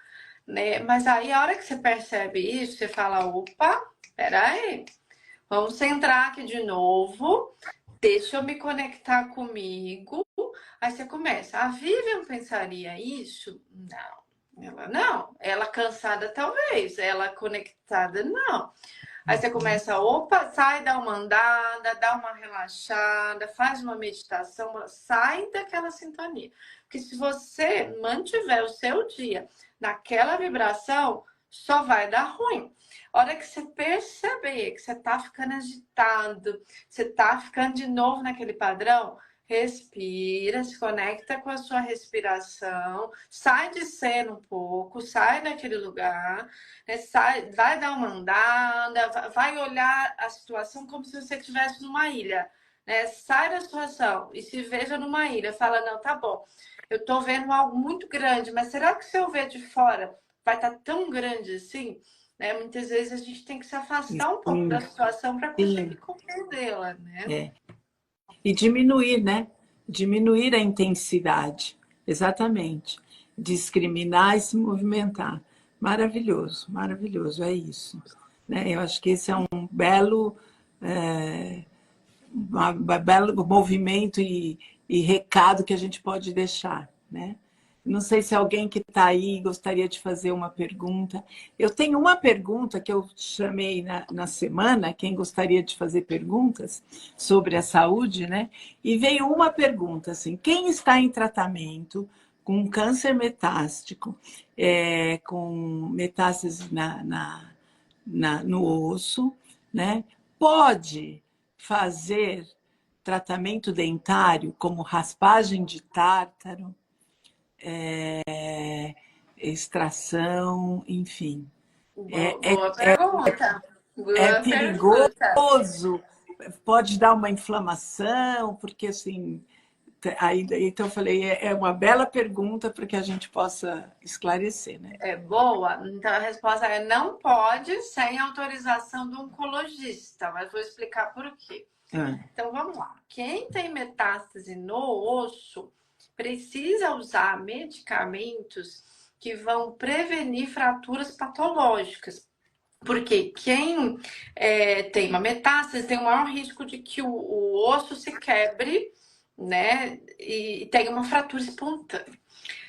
né? Mas aí a hora que você percebe isso, você fala, opa, peraí, vamos centrar aqui de novo, deixa eu me conectar comigo. Aí você começa, a Vivian pensaria isso? Não, ela cansada talvez, ela conectada não. Aí você começa, opa, sai, dá uma andada, dá uma relaxada, faz uma meditação, sai daquela sintonia. Porque se você mantiver o seu dia naquela vibração, só vai dar ruim. A hora que você perceber que você tá ficando agitado, você tá ficando de novo naquele padrão, respira, se conecta com a sua respiração, sai de cena um pouco, sai daquele lugar, né? Sai, vai dar uma andada, vai olhar a situação como se você estivesse numa ilha, né? Sai da situação e se veja numa ilha. Fala, não, tá bom, eu tô vendo algo muito grande, mas será que se eu ver de fora vai estar tão grande assim? Né? Muitas vezes a gente tem que se afastar um pouco da Sim, situação para conseguir sim. compreendê-la, né? É. E diminuir, né? Diminuir a intensidade. Exatamente. discriminar e se movimentar. Maravilhoso, maravilhoso, é isso. Né? Eu acho que esse é um belo, belo movimento e recado que a gente pode deixar. Né? Não sei se alguém que está aí gostaria de fazer uma pergunta. Eu tenho uma pergunta que eu chamei na semana, quem gostaria de fazer perguntas sobre a saúde, né? E veio uma pergunta assim: quem está em tratamento com câncer metástico, com metástase no osso, né? Pode fazer tratamento dentário, como raspagem de tártaro, extração, enfim. Boa pergunta. É Boa pergunta. perigoso, pode dar uma inflamação, porque assim. Aí, então eu falei, é uma bela pergunta para que a gente possa esclarecer, né? É boa. Então a resposta é não pode sem autorização do oncologista, mas vou explicar por quê. Então vamos lá. Quem tem metástase no osso precisa usar medicamentos que vão prevenir fraturas patológicas. Porque quem tem uma metástase tem o maior risco de que o osso se quebre, né? E tenha uma fratura espontânea.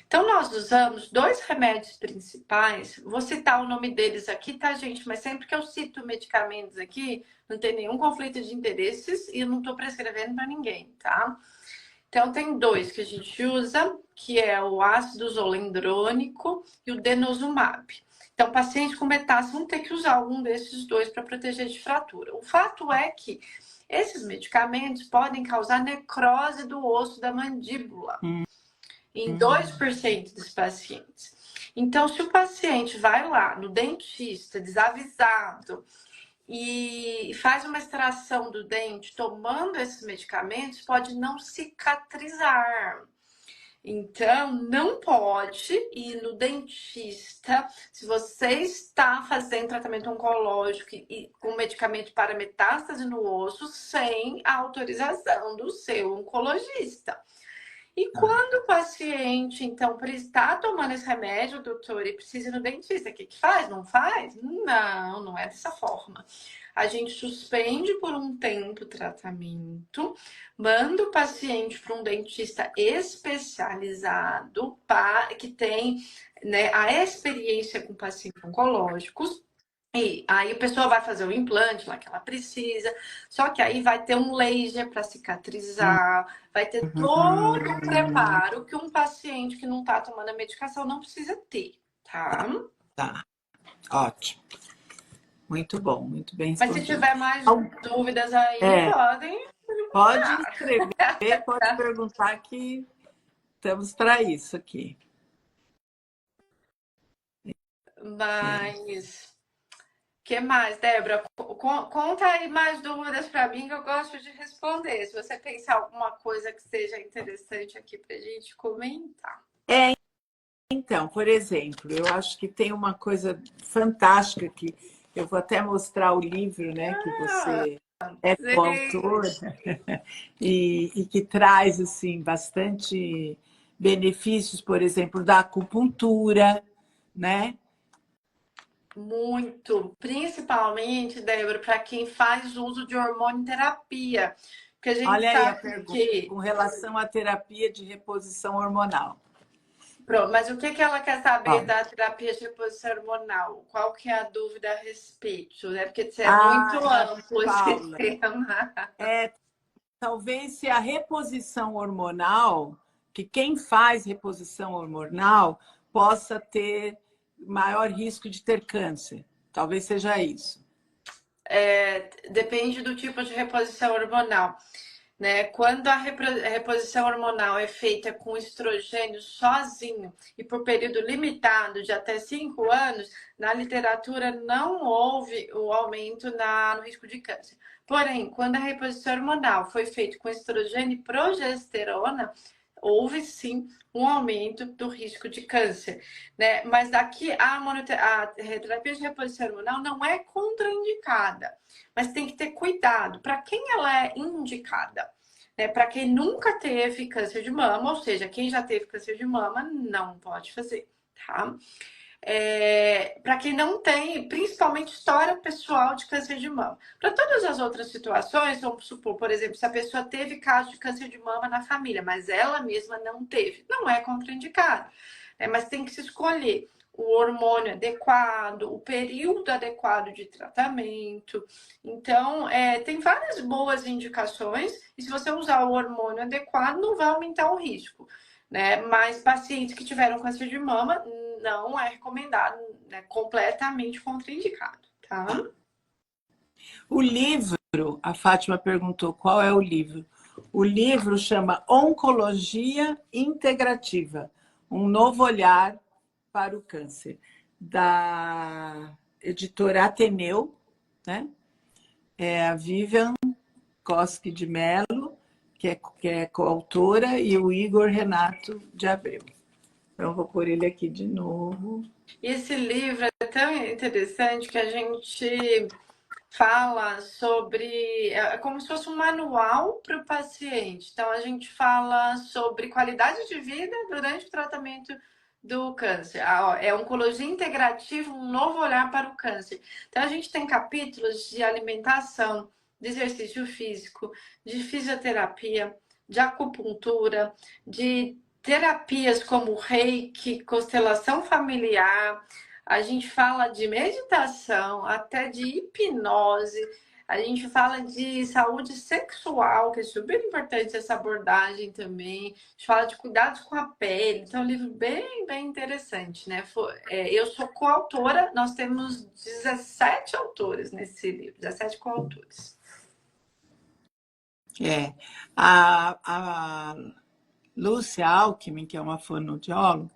Então, nós usamos 2 remédios principais. Vou citar o nome deles aqui, tá, gente? Mas sempre que eu cito medicamentos aqui, não tem nenhum conflito de interesses e eu não estou prescrevendo para ninguém, tá? Então, tem 2 que a gente usa, que é o ácido zolendrônico e o denosumab. Então, pacientes com metástase vão ter que usar algum desses 2 para proteger de fratura. O fato é que esses medicamentos podem causar necrose do osso da mandíbula em 2% dos pacientes. Então, se o paciente vai lá no dentista desavisado e faz uma extração do dente tomando esses medicamentos, pode não cicatrizar. Então, não pode ir no dentista se você está fazendo tratamento oncológico e com medicamento para metástase no osso sem a autorização do seu oncologista. E quando o paciente, então, está tomando esse remédio, doutor, e precisa ir no dentista, o que faz? Não faz? Não, não é dessa forma. A gente suspende por um tempo o tratamento, manda o paciente para um dentista especializado, que tem, né, a experiência com pacientes oncológicos. E aí a pessoa vai fazer o implante lá que ela precisa, só que aí vai ter um laser para cicatrizar, vai ter todo o preparo que um paciente que não está tomando a medicação não precisa ter, tá? Tá, ótimo. Muito bom, muito bem Mas se tiver mais dúvidas aí, podem perguntar. Pode escrever, pode perguntar que estamos para isso aqui. Mas... O que mais, Débora? Conta aí mais dúvidas para mim que eu gosto de responder. Se você pensar alguma coisa que seja interessante aqui para a gente comentar. Então, por exemplo, eu acho que tem uma coisa fantástica que eu vou até mostrar o livro, né, que você é coautor e que traz assim bastante benefícios, por exemplo, da acupuntura, né? Muito, principalmente, Débora, para quem faz uso de hormonioterapia. Porque a gente Olha aí a sabe pergunta que... com relação à terapia de reposição hormonal. Pronto, mas o que ela quer saber da terapia de reposição hormonal? Qual que é a dúvida a respeito? Né? Porque é muito amplo esse tema. Talvez se a reposição hormonal, que quem faz reposição hormonal possa ter maior risco de ter câncer. Talvez seja isso. Depende do tipo de reposição hormonal. Né? Quando a reposição hormonal é feita com estrogênio sozinho e por período limitado de até 5 anos, na literatura não houve o aumento no risco de câncer. Porém, quando a reposição hormonal foi feita com estrogênio e progesterona, houve sim um aumento do risco de câncer, né? Mas daqui a terapia de reposição hormonal não é contraindicada, mas tem que ter cuidado. Para quem ela é indicada? né? Para quem nunca teve câncer de mama, ou seja, quem já teve câncer de mama, não pode fazer, tá? Para quem não tem, principalmente história pessoal de câncer de mama. Para todas as outras situações, vamos supor, por exemplo, se a pessoa teve caso de câncer de mama na família, mas ela mesma não teve, não é contraindicado, mas tem que se escolher o hormônio adequado, o período adequado de tratamento. Então, tem várias boas indicações, e se você usar o hormônio adequado, não vai aumentar o risco, né? Mas pacientes que tiveram câncer de mama, não é recomendado, é completamente contraindicado, tá? O livro, a Fátima perguntou qual é o livro. O livro chama Oncologia Integrativa, um novo olhar para o câncer, da editora Ateneu, né? É a Vivian Koski de Mello, que é coautora, e o Igor Renato de Abreu. Então, vou pôr ele aqui de novo. Esse livro é tão interessante que a gente fala sobre... É como se fosse um manual para o paciente. Então, a gente fala sobre qualidade de vida durante o tratamento do câncer. É Oncologia Integrativa, um novo olhar para o câncer. Então, a gente tem capítulos de alimentação, de exercício físico, de fisioterapia, de acupuntura, de terapias como Reiki, constelação familiar. A gente fala de meditação, até de hipnose. A gente fala de saúde sexual, que é super importante essa abordagem também. A gente fala de cuidados com a pele. Então, é um livro bem, bem interessante, né? Eu sou coautora, nós temos 17 autores nesse livro, 17 coautores. A Lúcia Alckmin, que é uma fonoaudióloga,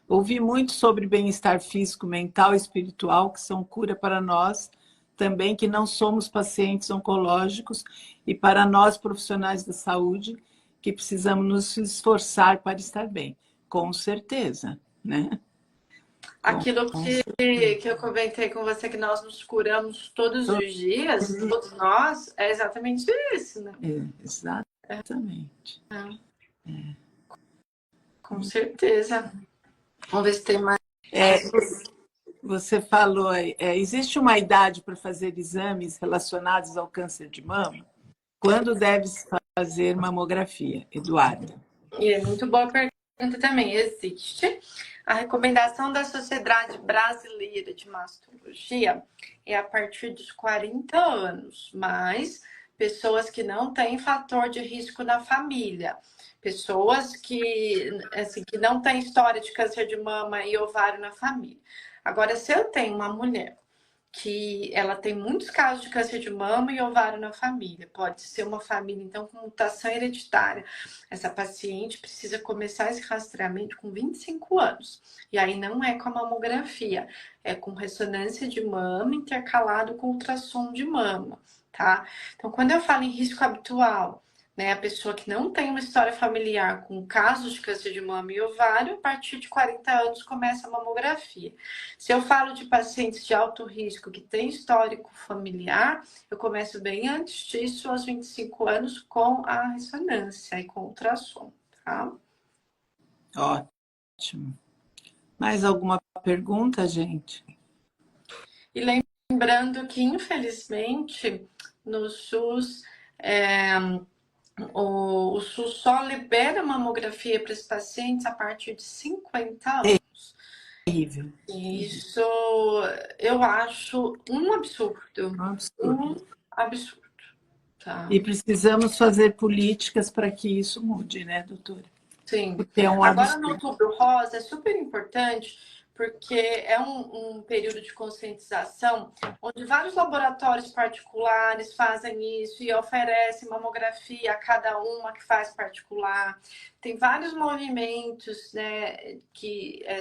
ouvi muito sobre bem-estar físico, mental e espiritual, que são cura para nós, também que não somos pacientes oncológicos, e para nós, profissionais da saúde, que precisamos nos esforçar para estar bem. Com certeza, né? Aquilo que eu comentei com você, que nós nos curamos todos os dias, todos nós, é exatamente isso, né? Exatamente. Com certeza. Vamos ver se tem mais. Você falou, existe uma idade para fazer exames relacionados ao câncer de mama? Quando deve-se fazer mamografia, Eduarda? E é muito boa pergunta também. Existe. A recomendação da Sociedade Brasileira de Mastologia é a partir dos 40 anos, mas pessoas que não têm fator de risco na família, pessoas que, assim, que não têm história de câncer de mama e ovário na família. Agora, se eu tenho uma mulher que ela tem muitos casos de câncer de mama e ovário na família. Pode ser uma família, então, com mutação hereditária. Essa paciente precisa começar esse rastreamento com 25 anos. E aí não é com a mamografia, é com ressonância de mama intercalado com ultrassom de mama, tá? Então, quando eu falo em risco habitual, né, a pessoa que não tem uma história familiar com casos de câncer de mama e ovário, a partir de 40 anos começa a mamografia. Se eu falo de pacientes de alto risco que têm histórico familiar, eu começo bem antes disso, aos 25 anos, com a ressonância e com o ultrassom, tá? Ótimo. Mais alguma pergunta, gente? E lembrando que, infelizmente, no SUS... O SUS só libera mamografia para esses pacientes a partir de 50 anos. Terrível. Isso eu acho um absurdo. Um absurdo. Tá? E precisamos fazer políticas para que isso mude, né, doutora? Sim. É um Agora, no Outubro Rosa, é super importante, porque é um período de conscientização onde vários laboratórios particulares fazem isso e oferecem mamografia a cada uma que faz particular. Tem vários movimentos, né,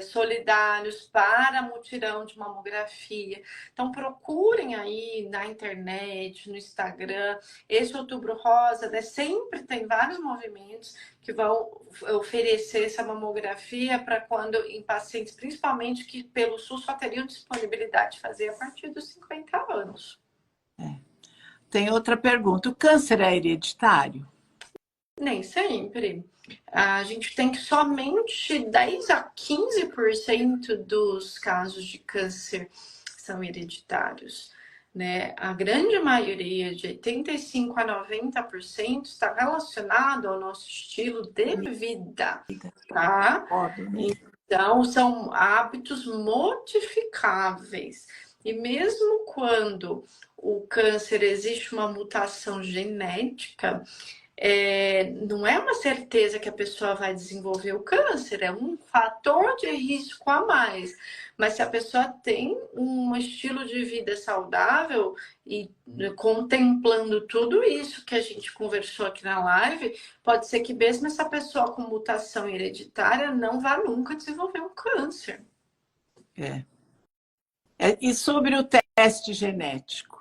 solidários para mutirão de mamografia. Então, procurem aí na internet, no Instagram. Esse Outubro Rosa, né, sempre tem vários movimentos que vão oferecer essa mamografia para quando em pacientes, principalmente que pelo SUS só teriam disponibilidade de fazer a partir dos 50 anos. Tem outra pergunta. O câncer é hereditário? Nem sempre. A gente tem que somente 10 a 15% dos casos de câncer são hereditários, né? A grande maioria, de 85 a 90%, está relacionado ao nosso estilo de vida, tá? Então, são hábitos modificáveis. E mesmo quando o câncer existe uma mutação genética, não é uma certeza que a pessoa vai desenvolver o câncer, é um fator de risco a mais. Mas se a pessoa tem um estilo de vida saudável e contemplando tudo isso que a gente conversou aqui na live, pode ser que mesmo essa pessoa com mutação hereditária não vá nunca desenvolver um câncer. E sobre o teste genético?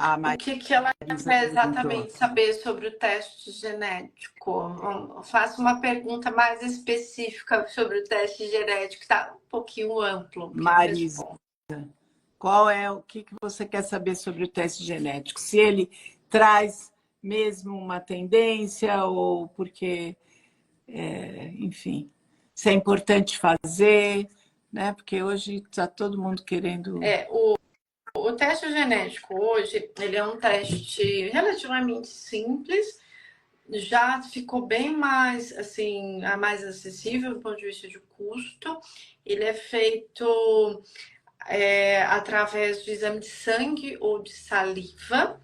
O que ela quer exatamente saber sobre o teste genético? Faça uma pergunta mais específica sobre o teste genético, está um pouquinho amplo. Marisa, o que você quer saber sobre o teste genético? Se ele traz mesmo uma tendência ou porque, enfim, se é importante fazer, né? Porque hoje está todo mundo querendo... O teste genético hoje, ele é um teste relativamente simples, já ficou bem mais, assim, mais acessível do ponto de vista de custo. Ele é feito através de exame de sangue ou de saliva.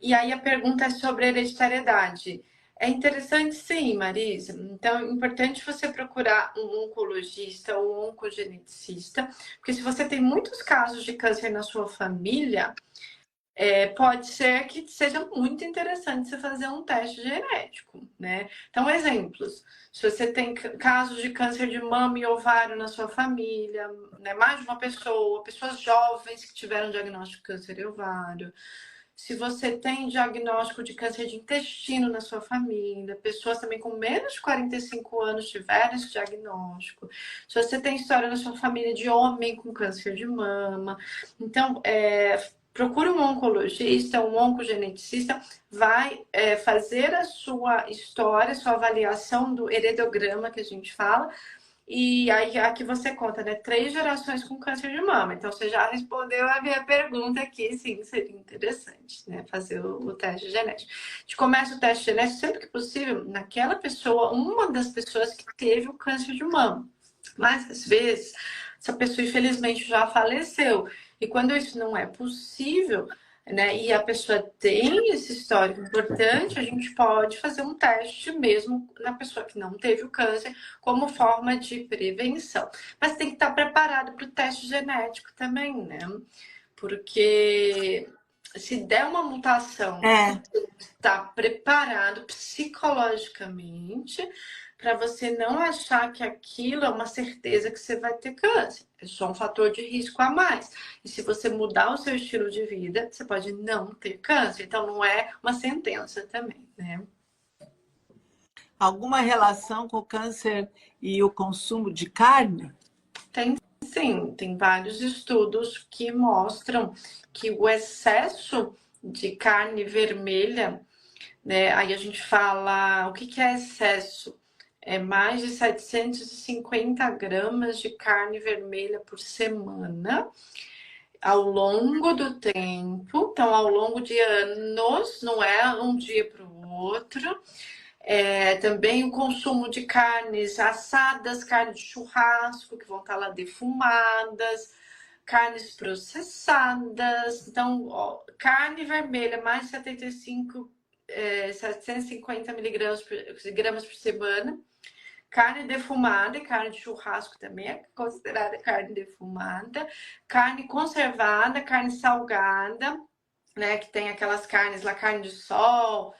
E aí a pergunta é sobre hereditariedade. É interessante, sim, Marisa. Então, é importante você procurar um oncologista ou um oncogeneticista, porque se você tem muitos casos de câncer na sua família, pode ser que seja muito interessante você fazer um teste genético, né? Então, exemplos. Se você tem casos de câncer de mama e ovário na sua família, né? Mais de uma pessoa, pessoas jovens que tiveram diagnóstico de câncer de ovário. Se você tem diagnóstico de câncer de intestino na sua família, pessoas também com menos de 45 anos tiveram esse diagnóstico. Se você tem história na sua família de homem com câncer de mama. Então, procure um oncologista, um oncogeneticista, vai fazer a sua história, sua avaliação do heredograma que a gente fala. E aí aqui você conta, né? 3 gerações com câncer de mama. Então você já respondeu a minha pergunta aqui, sim, seria interessante, né? Fazer o teste genético. A gente começa o teste genético sempre que possível naquela pessoa, uma das pessoas que teve o câncer de mama. Mas às vezes essa pessoa infelizmente já faleceu. E quando isso não é possível, né, e a pessoa tem esse histórico importante, a gente pode fazer um teste mesmo na pessoa que não teve o câncer, como forma de prevenção. Mas tem que estar preparado para o teste genético também, né? Porque se der uma mutação, está preparado psicologicamente para você não achar que aquilo é uma certeza que você vai ter câncer. É só um fator de risco a mais. E se você mudar o seu estilo de vida, você pode não ter câncer. Então, não é uma sentença também, né? Alguma relação com o câncer e o consumo de carne? Tem sim, tem vários estudos que mostram que o excesso de carne vermelha, né? Aí a gente fala, o que é excesso? É mais de 750 gramas de carne vermelha por semana, ao longo do tempo. Então, ao longo de anos, não é um dia para o outro. Também o consumo de carnes assadas, carne de churrasco, que vão estar lá defumadas, carnes processadas. Então, carne vermelha, mais 750 gramas por semana. Carne defumada e carne de churrasco também é considerada carne defumada. Carne conservada, carne salgada, né? Que tem aquelas carnes lá, carne de sol.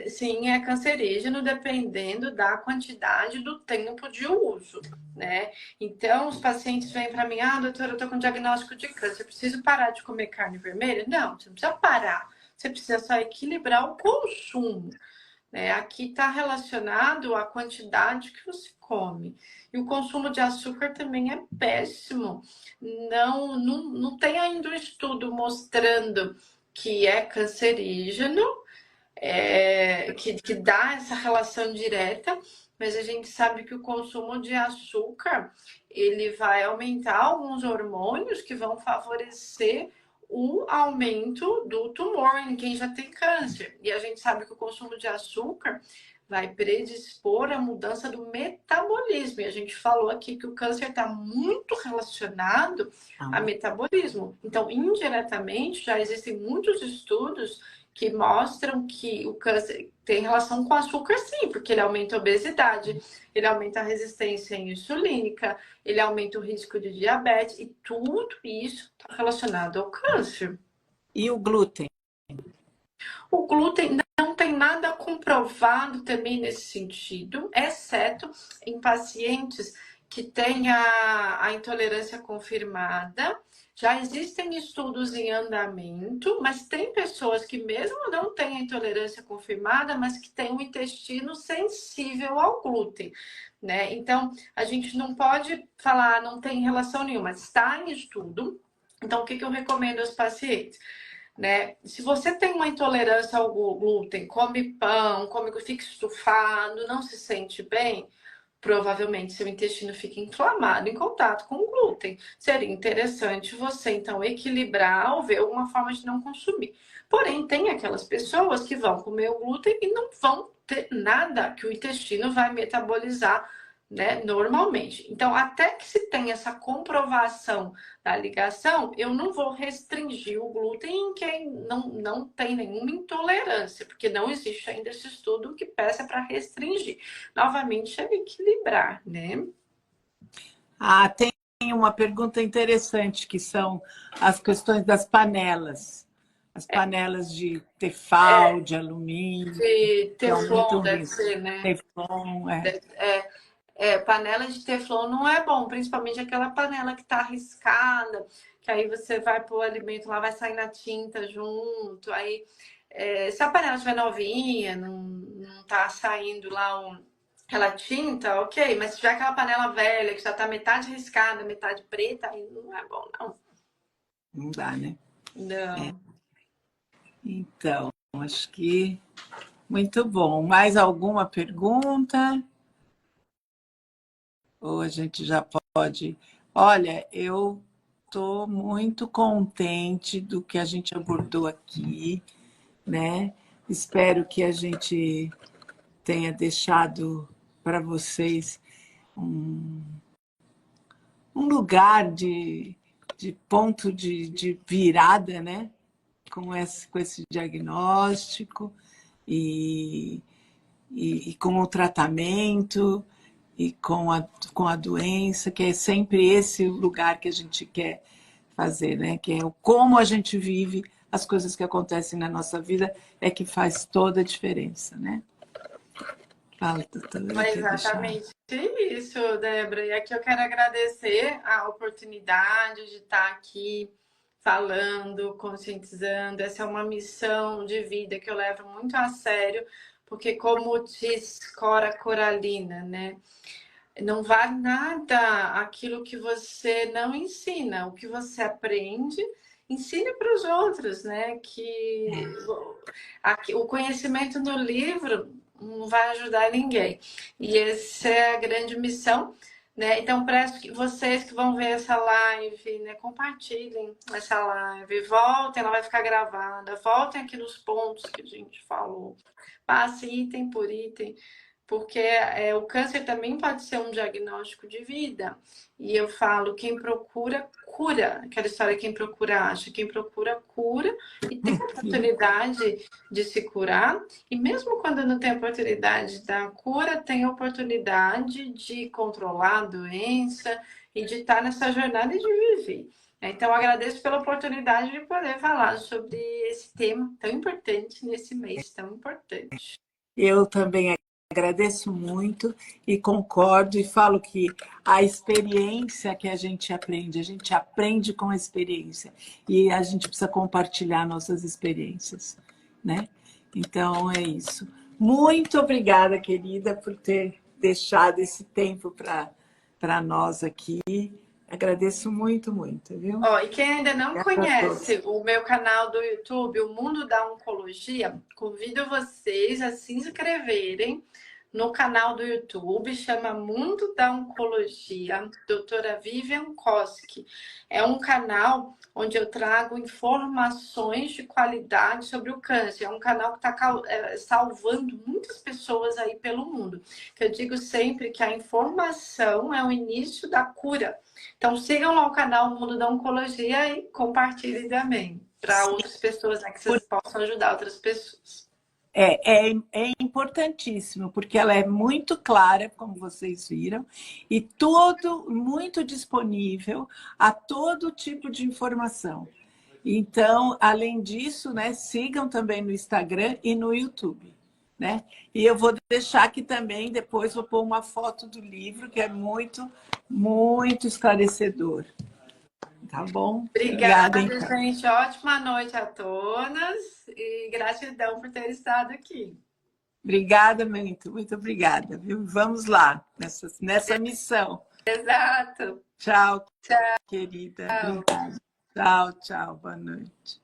Sim, é cancerígeno dependendo da quantidade do tempo de uso, né? Então, os pacientes vêm para mim, doutora, eu tô com diagnóstico de câncer, eu preciso parar de comer carne vermelha? Não, você não precisa parar. Você precisa só equilibrar o consumo. Aqui está relacionado à quantidade que você come. E o consumo de açúcar também é péssimo. Não tem ainda um estudo mostrando que é cancerígeno, que dá essa relação direta, mas a gente sabe que o consumo de açúcar ele vai aumentar alguns hormônios que vão favorecer o aumento do tumor em quem já tem câncer. E a gente sabe que o consumo de açúcar vai predispor a mudança do metabolismo. E a gente falou aqui que o câncer está muito relacionado a metabolismo. Então, indiretamente, já existem muitos estudos que mostram que o câncer tem relação com o açúcar, sim, porque ele aumenta a obesidade, ele aumenta a resistência insulínica, ele aumenta o risco de diabetes, e tudo isso está relacionado ao câncer. E o glúten? O glúten não tem nada comprovado também nesse sentido, exceto em pacientes que têm a intolerância confirmada. Já existem estudos em andamento, mas tem pessoas que mesmo não têm a intolerância confirmada, mas que têm um intestino sensível ao glúten, né? Então, a gente não pode falar, não tem relação nenhuma, está em estudo. Então, o que eu recomendo aos pacientes? Né? Se você tem uma intolerância ao glúten, come pão, fica estufado, não se sente bem, provavelmente seu intestino fica inflamado em contato com o glúten. Seria interessante você, então, equilibrar ou ver uma forma de não consumir. Porém, tem aquelas pessoas que vão comer o glúten e não vão ter nada que o intestino vai metabolizar, né, normalmente. Então, até que se tenha essa comprovação da ligação, eu não vou restringir o glúten em quem não tem nenhuma intolerância, porque não existe ainda esse estudo que peça para restringir. Novamente, é equilibrar, né? Tem uma pergunta interessante, que são as questões das panelas. As panelas de Tefal, de alumínio, De Teflon deve ruins. ser, né? Teflon, panela de Teflon não é bom, principalmente aquela panela que tá arriscada, que aí você vai pôr o alimento lá, vai sair na tinta junto. Aí, se a panela estiver novinha, não tá saindo lá aquela tinta, ok, mas se tiver aquela panela velha que já tá metade riscada, metade preta, aí não é bom, não. Não dá, né? Não. Então, acho que muito bom. Mais alguma pergunta? Ou a gente já pode... Olha, eu estou muito contente do que a gente abordou aqui, né? Espero que a gente tenha deixado para vocês um lugar de ponto de virada, né? Com esse diagnóstico e com o tratamento e com a doença, que é sempre esse lugar que a gente quer fazer, né? Que é o como a gente vive as coisas que acontecem na nossa vida é que faz toda a diferença, né? Fala, doutora, quer deixar? Exatamente isso, Débora. E aqui eu quero agradecer a oportunidade de estar aqui falando, conscientizando. Essa é uma missão de vida que eu levo muito a sério, porque como diz Cora Coralina, né? Não vale nada aquilo que você não ensina. O que você aprende, ensine para os outros, né? O conhecimento no livro não vai ajudar ninguém. E essa é a grande missão, né? Então, peço que vocês que vão ver essa live, né, compartilhem essa live, voltem, ela vai ficar gravada, voltem aqui nos pontos que a gente falou, passe item por item, porque o câncer também pode ser um diagnóstico de vida. E eu falo, quem procura, cura. Aquela história, quem procura, acha. Quem procura, cura. E tem a oportunidade de se curar. E mesmo quando não tem a oportunidade da cura, tem a oportunidade de controlar a doença e de estar nessa jornada e de viver. Então, agradeço pela oportunidade de poder falar sobre esse tema tão importante nesse mês tão importante. Eu também agradeço muito e concordo e falo que a experiência que a gente aprende com a experiência e a gente precisa compartilhar nossas experiências, né? Então é isso. Muito obrigada, querida, por ter deixado esse tempo para nós aqui, Agradeço muito, muito, viu? Ó, e quem ainda não Obrigada a todos. conhece o meu canal do YouTube, O Mundo da Oncologia, convido vocês a se inscreverem no canal do YouTube, chama Mundo da Oncologia, doutora Vivian Koski. É um canal onde eu trago informações de qualidade sobre o câncer. É um canal que está salvando muitas pessoas aí pelo mundo. Eu digo sempre que a informação é o início da cura. Então sigam lá o canal Mundo da Oncologia e compartilhem também para outras pessoas, né, que vocês possam ajudar outras pessoas. É importantíssimo, porque ela é muito clara, como vocês viram, e tudo muito disponível a todo tipo de informação. Então, além disso, né, sigam também no Instagram e no YouTube. Né? E eu vou deixar aqui também, depois vou pôr uma foto do livro, que é muito, muito esclarecedor. Tá bom? Obrigada, Então. gente. Ótima noite a todas e gratidão por ter estado aqui. Obrigada, muito, muito obrigada. Viu? Vamos lá, nessa missão. Exato. Tchau, Tchau. querida. Obrigada. Tchau, tchau. Boa noite.